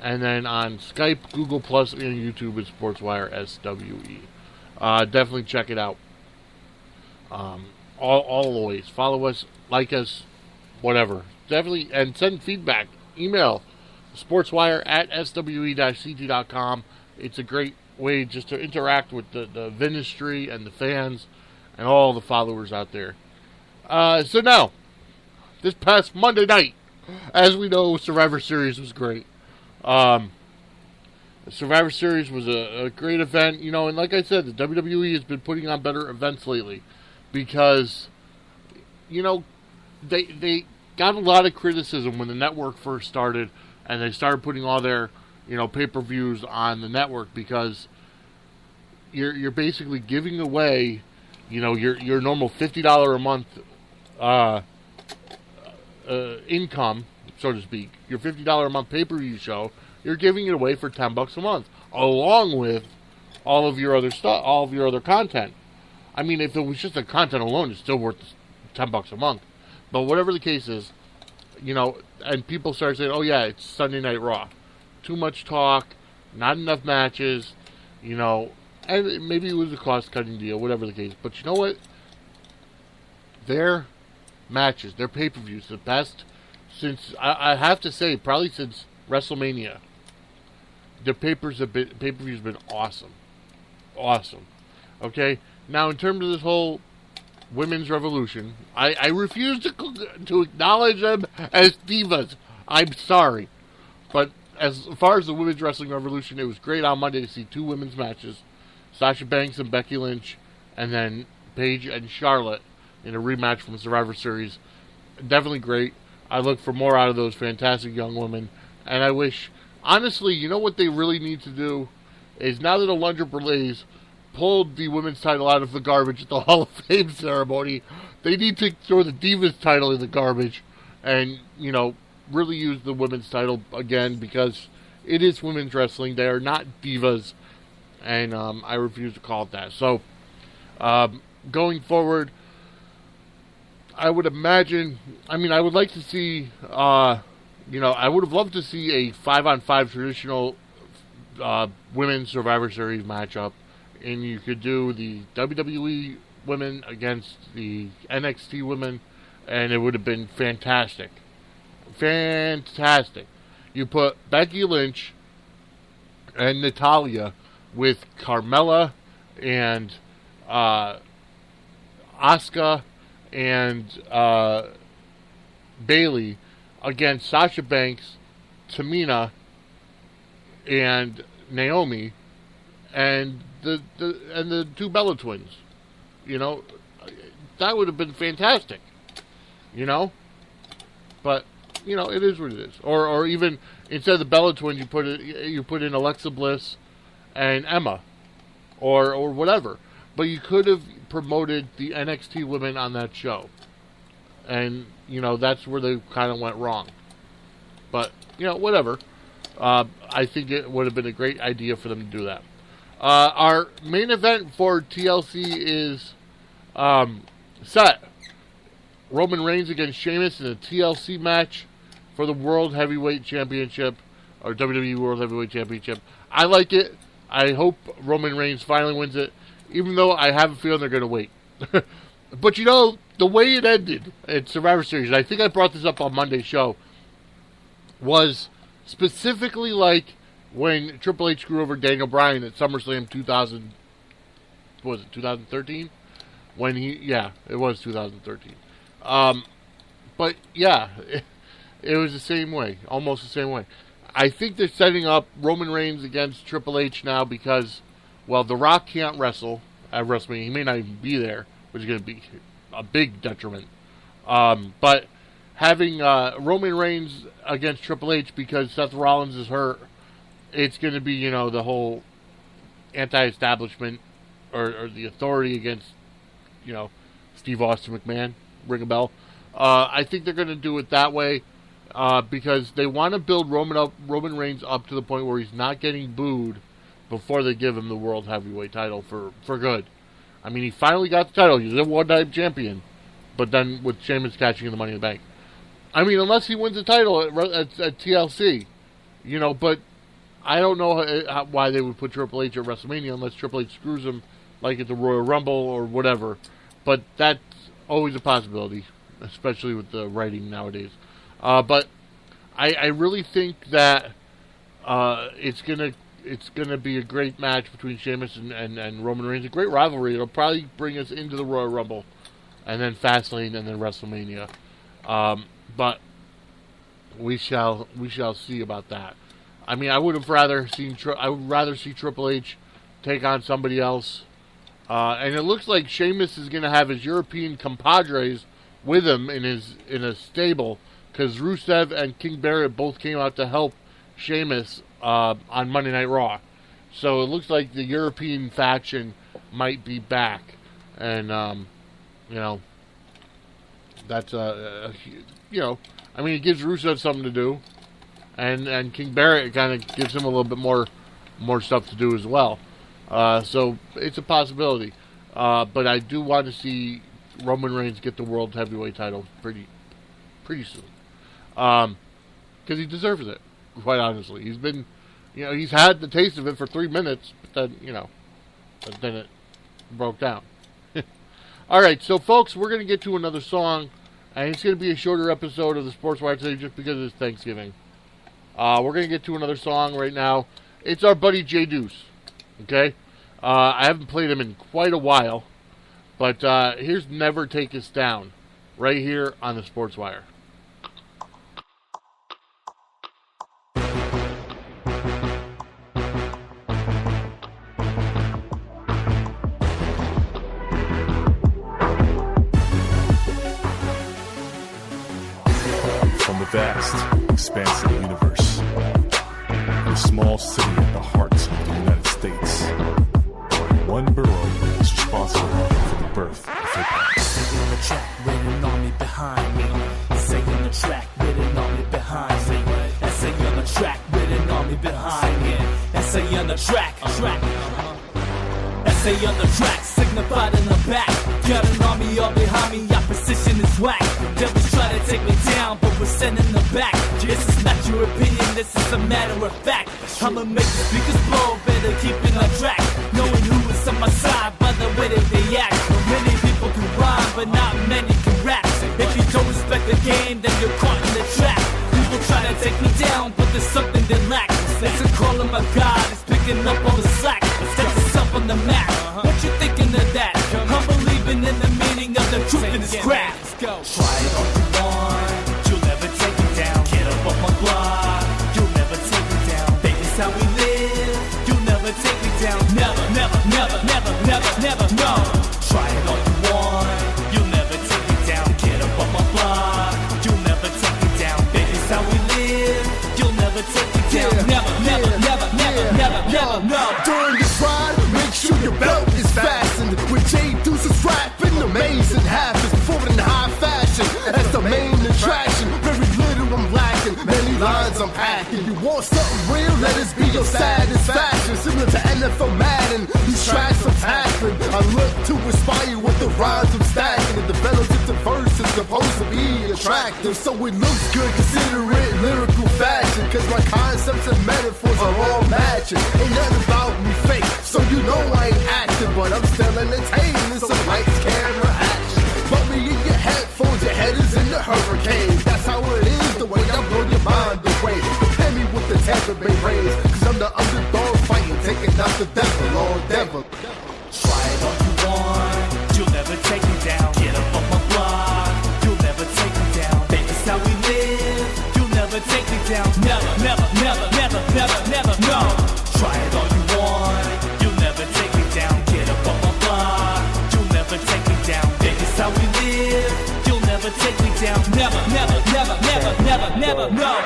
and then on Skype, Google Plus, and YouTube, it's Sportswire SWE. Definitely check it out. Always follow us, like us, whatever. Definitely, and send feedback. Email sportswire@swe-ct.com. It's a great way just to interact with the Vinistry and the fans and all the followers out there. So now, this past Monday night, as we know, Survivor Series was great. Survivor Series was a great event, and like I said, the WWE has been putting on better events lately because, they got a lot of criticism when the network first started and they started putting all their, pay-per-views on the network because you're basically giving away, your normal $50 a month income, so to speak, your $50 a month pay-per-view show, you're giving it away for $10 a month, along with all of your other stuff, all of your other content. I mean, if it was just the content alone, it's still worth $10 a month. But whatever the case is, and people start saying, "Oh yeah, it's Sunday Night Raw, too much talk, not enough matches," and maybe it was a cost-cutting deal, whatever the case. But you know what? Their matches, their pay-per-views, the best since I have to say, probably since WrestleMania. The pay-per-view's been awesome. Okay, now in terms of this whole women's revolution, I refuse to acknowledge them as divas. I'm sorry, but as far as the women's wrestling revolution, it was great on Monday to see two women's matches: Sasha Banks and Becky Lynch, and then Paige and Charlotte in a rematch from Survivor Series. Definitely great. I look for more out of those fantastic young women, and I wish, honestly, you know what they really need to do is, now that Alundra Blaze pulled the women's title out of the garbage at the Hall of Fame ceremony, they need to throw the Divas title in the garbage and, really use the women's title again, because it is women's wrestling. They are not divas, and I refuse to call it that. So, going forward, I would imagine, I would like to see, I would have loved to see a 5-on-5 traditional women's Survivor Series matchup. And you could do the WWE women against the NXT women, and it would have been fantastic. Fantastic. You put Becky Lynch and Natalya with Carmella and Asuka and Bayley against Sasha Banks, Tamina, and Naomi, and the two Bella twins. That would have been fantastic. But it is what it is. Or even instead of the Bella twins, you put in Alexa Bliss and Emma, or whatever. But you could have promoted the NXT women on that show, and that's where they kind of went wrong. But whatever. I think it would have been a great idea for them to do that. Our main event for TLC is set. Roman Reigns against Sheamus in a TLC match for the World Heavyweight Championship, or WWE World Heavyweight Championship. I like it. I hope Roman Reigns finally wins it, even though I have a feeling they're going to wait. But you know, the way it ended at Survivor Series, and I think I brought this up on Monday's show, was specifically like when Triple H screwed over Daniel Bryan at SummerSlam 2013? When it was 2013. But yeah, it was the same way, almost the same way. I think they're setting up Roman Reigns against Triple H now because, well, The Rock can't wrestle at WrestleMania. He may not even be there, which is going to be a big detriment. But having Roman Reigns against Triple H because Seth Rollins is hurt, it's going to be, you know, the whole anti-establishment or the authority against, you know, Steve Austin McMahon. Ring a bell. I think they're going to do it that way because they want to build Roman Reigns up to the point where he's not getting booed before they give him the World Heavyweight title for good. I mean, he finally got the title. He's a one-time champion. But then with Sheamus catching the Money in the Bank. I mean, unless he wins the title at TLC. You know, but I don't know why they would put Triple H at WrestleMania unless Triple H screws him like at the Royal Rumble or whatever. But that's always a possibility, especially with the writing nowadays. But I really think that it's gonna be a great match between Sheamus and Roman Reigns. A great rivalry. It'll probably bring us into the Royal Rumble, and then Fastlane, and then WrestleMania. But we shall see about that. I mean, I would rather see Triple H take on somebody else. And it looks like Sheamus is going to have his European compadres with him in a stable because Rusev and King Barrett both came out to help Sheamus on Monday Night Raw. So it looks like the European faction might be back, and you know, that's you know, I mean, it gives Rusev something to do, and King Barrett kind of gives him a little bit more stuff to do as well. So it's a possibility. But I do want to see Roman Reigns get the World Heavyweight title pretty soon. Because he deserves it, quite honestly. He's been, you know, he's had the taste of it for 3 minutes, but then, you know, then it broke down. Alright, so folks, we're going to get to another song, and it's going to be a shorter episode of the Sportswire today just because it's Thanksgiving. We're going to get to another song right now. It's our buddy Jay Deuce. Okay? I haven't played him in quite a while, but here's Never Take Us Down, right here on the Sportswire. From the vast, expansive universe, in a small city at the heart of the United States, one borough is responsible for the birth of hip-hop. Say on the track with an army behind me. Say on the track with an army behind me. And say on the track with an army behind me. And say on the track. And say on the track, signified in the back. Got an army all behind me, opposition is whack. Devils try to take me down, but we're sending them back. This is not your opinion, this is a matter of fact. I'ma make the speakers blow, better keep it on track. Knowing who is on my side by the way that they act. Many people can rhyme, but not many can rap. If you don't respect the game, then you're caught in the trap. People try to take me down, but there's something they lack. It's a call of my God, it's picking up all the slack. Set yourself on the map, what you thinking of that? I'm believing in the meaning of the truth in this crap. Try it all you want, you'll never take me down. Get up on my block, you'll never take me down. This is how we live, you'll never take me down. Never, never, never, never, never, never, no. Try it all you want, you'll never take me down. Get up on my block, you'll never take me down. This is how we live, you'll never take me down. Never, never, never, never, never, never, no. During this ride, make sure your belt is fastened. With Jay Deuce's rapping, amazing happens. Before in high fashion, that's the main attraction. Very little I'm lacking, many lines I'm packing. You want something real? Let us be your satisfaction. Similar to NFL Madden, these tracks I'm tackling. I look to inspire with the rhymes I'm stacking. It develops into verses supposed to be attractive. So it looks good, consider it lyrical fashion. Cause my concepts and metaphors are all matching. Ain't nothing about me fake, so you know I ain't acting. But I'm still entertaining, some lights, camera, action. Put me in your headphones, your head is in the hurricane. That's how it is, the way I blow your mind away. Compare me with the Tampa Bay Rays, cause I'm the underdog fighting, taking out the devil, Lord devil. Try it all you want, you'll never take me down. Get up on my block, you'll never take me down. That's how we live, you'll never take me down. Never, never, never, never, never, never, no. Try it all you want, you'll never take me down. Get up on my block, you'll never take me down. That's how we live, you'll never take me down. Never, never, never, never, never, never, no.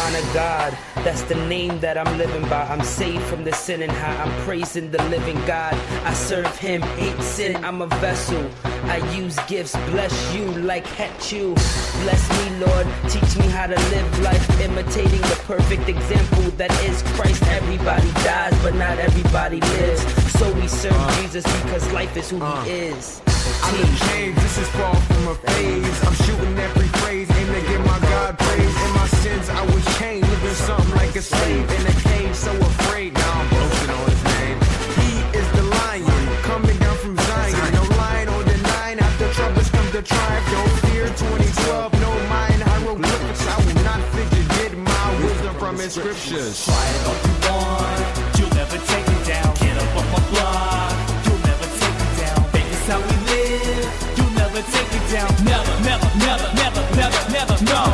Honor God, that's the name that I'm living by. I'm saved from the sin and high. I'm praising the living God. I serve him, hate sin, I'm a vessel. I use gifts, bless you like het you. Bless me, Lord, teach me how to live life, imitating the perfect example that is Christ. Everybody dies, but not everybody lives. So we serve Jesus because life is who he is. I'm in chains, this is far from a phase. I'm shooting every phrase, aim to give my God praise. In my sins I was chained, living something like a slave in a cage, so afraid. Now I'm boasting on his name. He is the lion, coming down from Zion. No lying or denying, after troubles come to triumph. Don't fear 2012, no mind hieroglyphics. I will not fidget, get my wisdom from his scriptures. Try it all you want, you'll never take me down. Get up on my block, you'll never take me down. That's how we live, you'll never take me down. Never, never, never, never, never, never, no.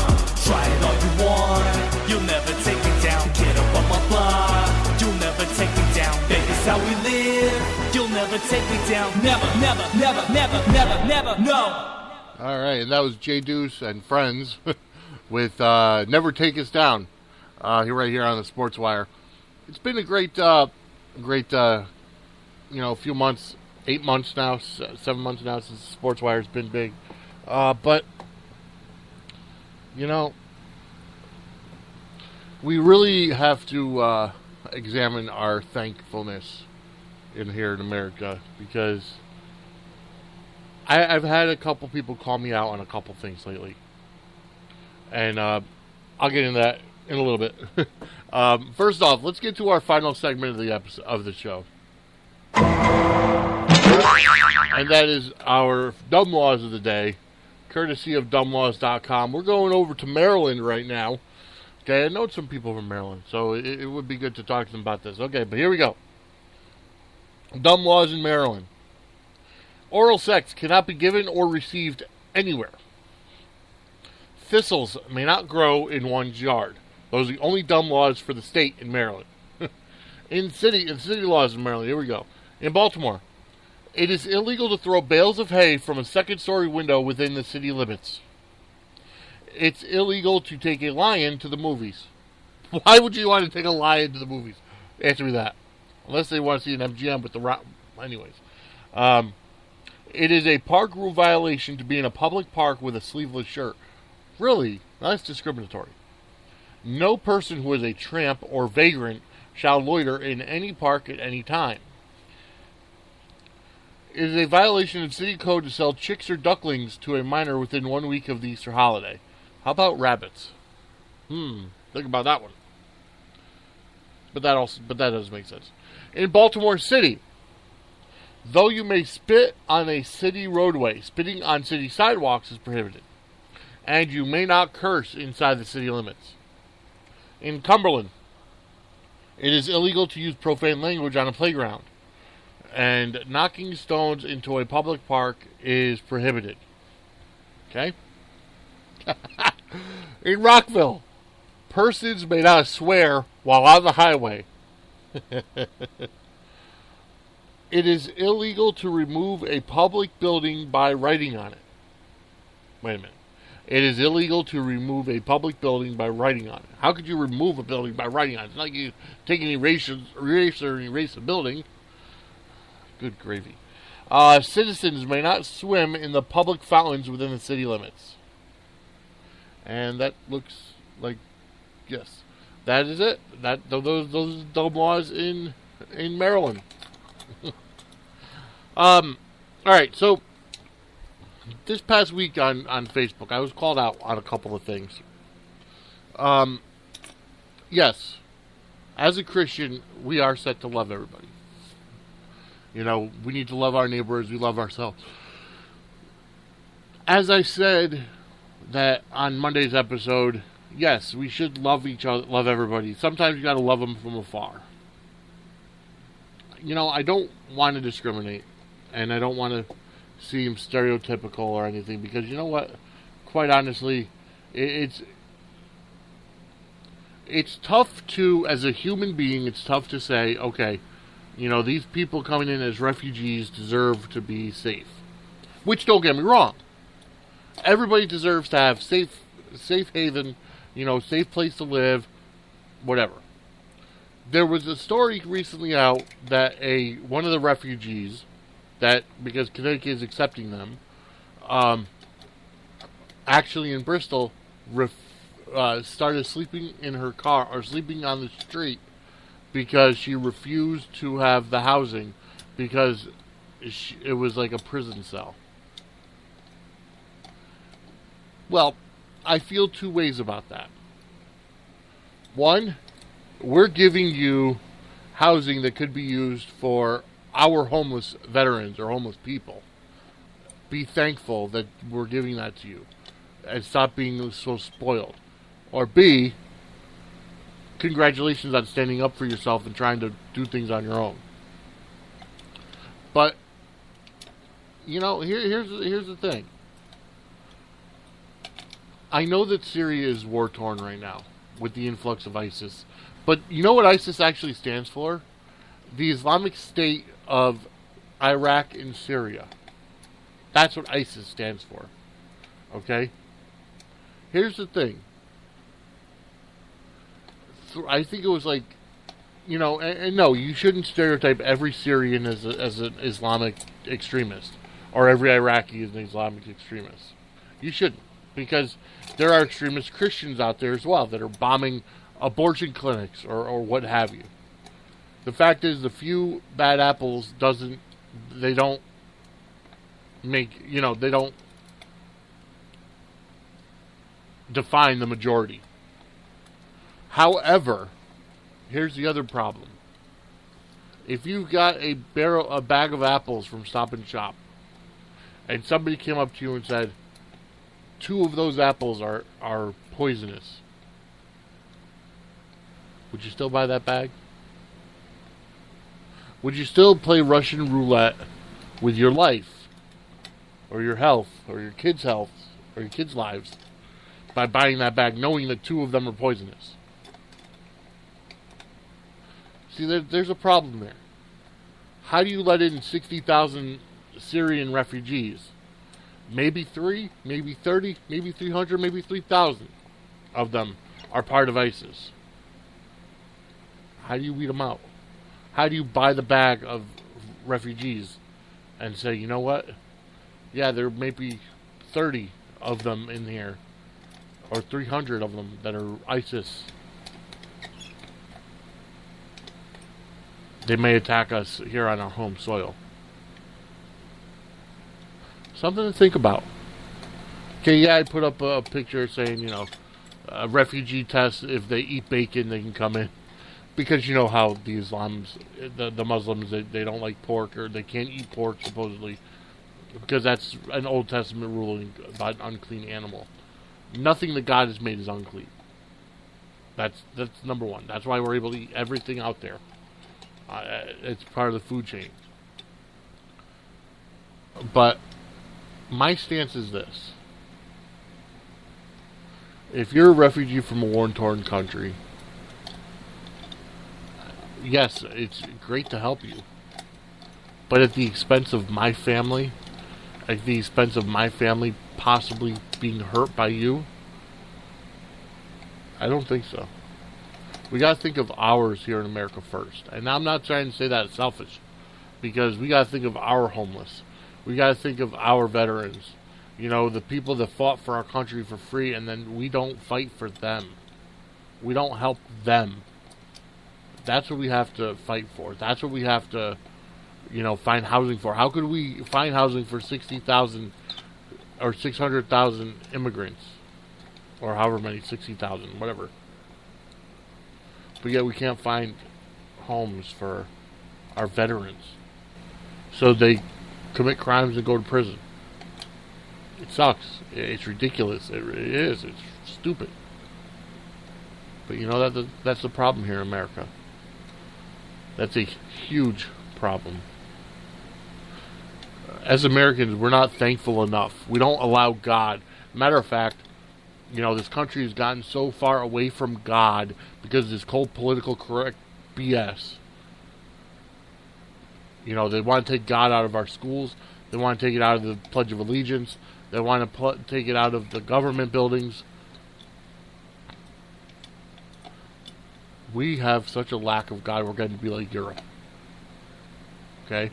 Try it all you want, you'll never take me down. Get up on my block, you'll never take me down. That's how we live, you'll never take me down. Never, never, never, never, never, never, no. All right, and that was Jay Deuce and Friends with Never Take Us Down right here on the Sportswire. It's been a great, few months, 8 months now, 7 months now since Sportswire's been big. But, we really have to examine our thankfulness here in America, because I've had a couple people call me out on a couple things lately. And I'll get into that in a little bit. First off, let's get to our final segment of the episode of the show. And that is our Dumb Laws of the Day, courtesy of dumblaws.com. We're going over to Maryland right now. Okay, I know some people from Maryland, so it would be good to talk to them about this. Okay, but here we go. Dumb laws in Maryland. Oral sex cannot be given or received anywhere. Thistles may not grow in one's yard. Those are the only dumb laws for the state in Maryland. in city laws in Maryland, here we go. In Baltimore, it is illegal to throw bales of hay from a second-story window within the city limits. It's illegal to take a lion to the movies. Why would you want to take a lion to the movies? Answer me that. Unless they want to see an MGM with the rock. Anyways. It is a park rule violation to be in a public park with a sleeveless shirt. Really? That's discriminatory. No person who is a tramp or vagrant shall loiter in any park at any time. It is a violation of city code to sell chicks or ducklings to a minor within 1 week of the Easter holiday. How about rabbits? Think about that one. But that does make sense. In Baltimore City, though you may spit on a city roadway, spitting on city sidewalks is prohibited. And you may not curse inside the city limits. In Cumberland, it is illegal to use profane language on a playground. And knocking stones into a public park is prohibited. Okay? In Rockville, persons may not swear while on the highway. It is illegal to remove a public building by writing on it. Wait a minute. It is illegal to remove a public building by writing on it. How could you remove a building by writing on it? It's not like you take an eraser and erase a building. Good gravy. Citizens may not swim in the public fountains within the city limits. And that looks like Yes, that is it. Those dumb laws in Maryland. All right, so this past week on Facebook, I was called out on a couple of things. Yes, as a Christian, we are set to love everybody. You know, we need to love our neighbors. We love ourselves. As I said that on Monday's episode, yes, we should love each other, love everybody. Sometimes you got to love them from afar. You know, I don't want to discriminate, and I don't want to seem stereotypical or anything, because you know what? Quite honestly, it's tough to, as a human being, it's tough to say, okay, you know, these people coming in as refugees deserve to be safe. Which, don't get me wrong, everybody deserves to have safe haven, you know, safe place to live, whatever. There was a story recently out that one of the refugees, that because Connecticut is accepting them, actually in Bristol, started sleeping in her car or sleeping on the street because she refused to have the housing because it was like a prison cell. Well, I feel two ways about that. One, we're giving you housing that could be used for our homeless veterans or homeless people. Be thankful that we're giving that to you and stop being so spoiled. Or B, congratulations on standing up for yourself and trying to do things on your own. But, you know, here's the thing. I know that Syria is war-torn right now with the influx of ISIS. But you know what ISIS actually stands for? The Islamic State of Iraq and Syria. That's what ISIS stands for. Okay? Here's the thing. I think it was like, you know, and no, you shouldn't stereotype every Syrian as an Islamic extremist, or every Iraqi as an Islamic extremist. You shouldn't, because there are extremist Christians out there as well that are bombing abortion clinics or what have you. The fact is, the few bad apples don't define the majority. However, here's the other problem. If you've got a bag of apples from Stop and Shop, and somebody came up to you and said, 2 of those apples are poisonous, would you still buy that bag? Would you still play Russian roulette with your life, or your health, or your kids' health, or your kids' lives, by buying that bag knowing that 2 of them are poisonous? See, there's a problem there. How do you let in 60,000 Syrian refugees? Maybe 3, maybe 30, maybe 300, maybe 3,000 of them are part of ISIS. How do you weed them out? How do you buy the bag of refugees and say, you know what? Yeah, there may be 30 of them in here, or 300 of them that are ISIS. They may attack us here on our home soil. Something to think about. Okay, yeah, I put up a picture saying, you know, a refugee test, if they eat bacon, they can come in. Because you know how the Muslims, they don't like pork, or they can't eat pork, supposedly. Because that's an Old Testament ruling about an unclean animal. Nothing that God has made is unclean. That's number one. That's why we're able to eat everything out there. It's part of the food chain. But my stance is this. If you're a refugee from a war-torn country, yes, it's great to help you. But at the expense of my family, at the expense of my family possibly being hurt by you, I don't think so. We got to think of ours here in America first. And I'm not trying to say that it's selfish, because we got to think of our homeless. We got to think of our veterans. You know, the people that fought for our country for free, and then we don't fight for them. We don't help them. That's what we have to fight for. That's what we have to, find housing for. How could we find housing for 60,000 or 600,000 immigrants? Or however many, 60,000, whatever. But yet we can't find homes for our veterans. So they commit crimes and go to prison. It sucks. It's ridiculous. It is. It's stupid. But that's the problem here in America. That's a huge problem. As Americans, we're not thankful enough. We don't allow God. Matter of fact, this country has gotten so far away from God because of this cold political correct BS. They want to take God out of our schools. They want to take it out of the Pledge of Allegiance. They want to take it out of the government buildings. We have such a lack of God, we're going to be like Europe. Okay?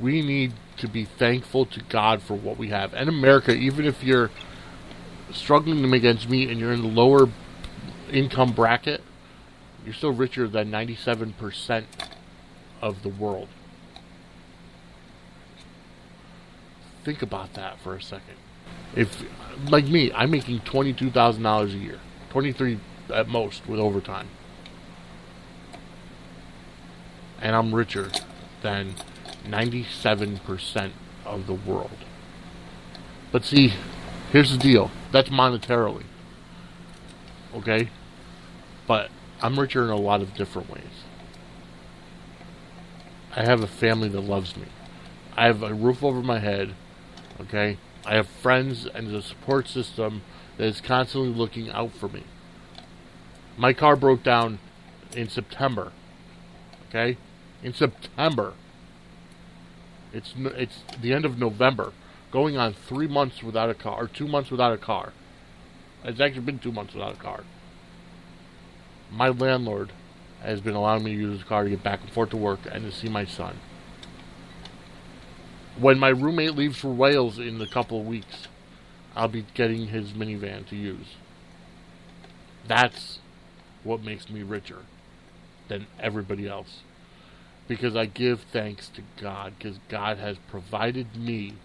We need to be thankful to God for what we have. And America, even if you're struggling to make ends meet and you're in the lower income bracket, you're still richer than 97% of the world. Think about that for a second. If, like me, I'm making $22,000 a year. 23 at most with overtime. And I'm richer than 97% of the world. But see, here's the deal. That's monetarily. Okay? But I'm richer in a lot of different ways. I have a family that loves me. I have a roof over my head. Okay? I have friends and a support system that is constantly looking out for me. My car broke down in September. Okay? In September. It's the end of November. Going on 3 months without a car. Or 2 months without a car. It's actually been 2 months without a car. My landlord has been allowing me to use his car to get back and forth to work and to see my son. When my roommate leaves for Wales in a couple of weeks, I'll be getting his minivan to use. That's what makes me richer than everybody else. Because I give thanks to God, because God has provided me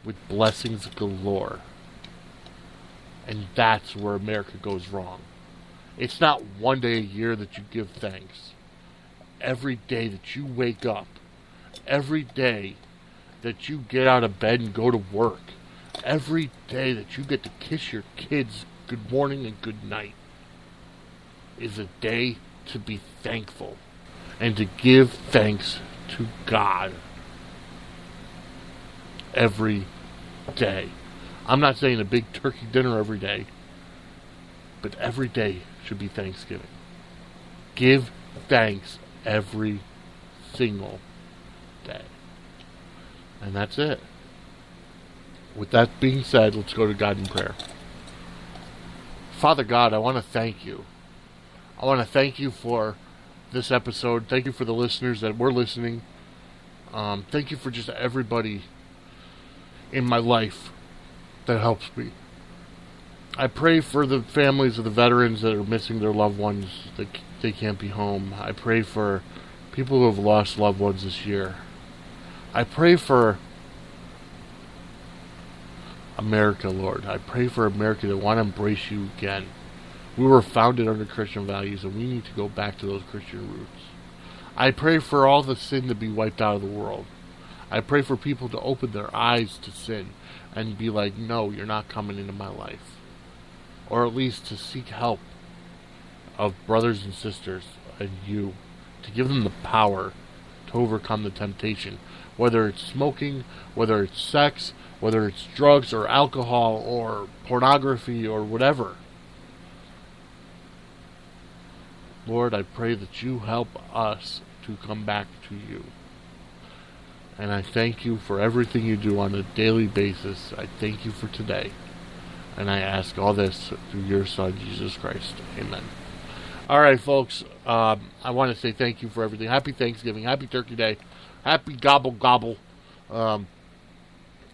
with blessings galore. And that's where America goes wrong. It's not one day a year that you give thanks. Every day that you wake up, every day that you get out of bed and go to work, every day that you get to kiss your kids good morning and good night is a day to be thankful and to give thanks to God every day. I'm not saying a big turkey dinner every day, but every day should be Thanksgiving. Give thanks every single day. And that's it. With that being said, let's go to God in prayer. Father God, I want to thank you. I want to thank you for this episode. Thank you for the listeners that were listening. Thank you for just everybody in my life that helps me. I pray for the families of the veterans that are missing their loved ones, that they can't be home. I pray for people who have lost loved ones this year. I pray for America, Lord. I pray for America that want to embrace you again. We were founded under Christian values, and we need to go back to those Christian roots. I pray for all the sin to be wiped out of the world. I pray for people to open their eyes to sin and be like, no, you're not coming into my life. Or at least to seek help of brothers and sisters and you, to give them the power to overcome the temptation. Whether it's smoking, whether it's sex, whether it's drugs or alcohol or pornography or whatever. Lord, I pray that you help us to come back to you. And I thank you for everything you do on a daily basis. I thank you for today. And I ask all this through your Son, Jesus Christ. Amen. All right, folks. I want to say thank you for everything. Happy Thanksgiving. Happy Turkey Day. Happy gobble gobble.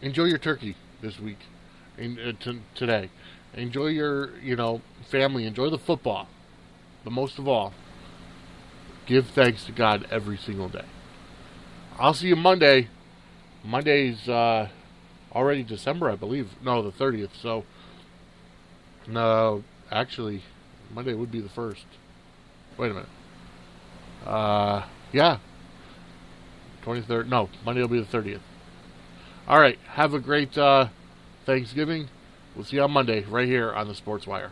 Enjoy your turkey this week. Today. Enjoy your, family. Enjoy the football. But most of all, give thanks to God every single day. I'll see you Monday. Monday's already December, I believe. No, the 30th. So, no, actually, Monday would be the 1st. Wait a minute. Yeah. 23rd. No, Monday will be the 30th. All right. Have a great Thanksgiving. We'll see you on Monday right here on the Sportswire.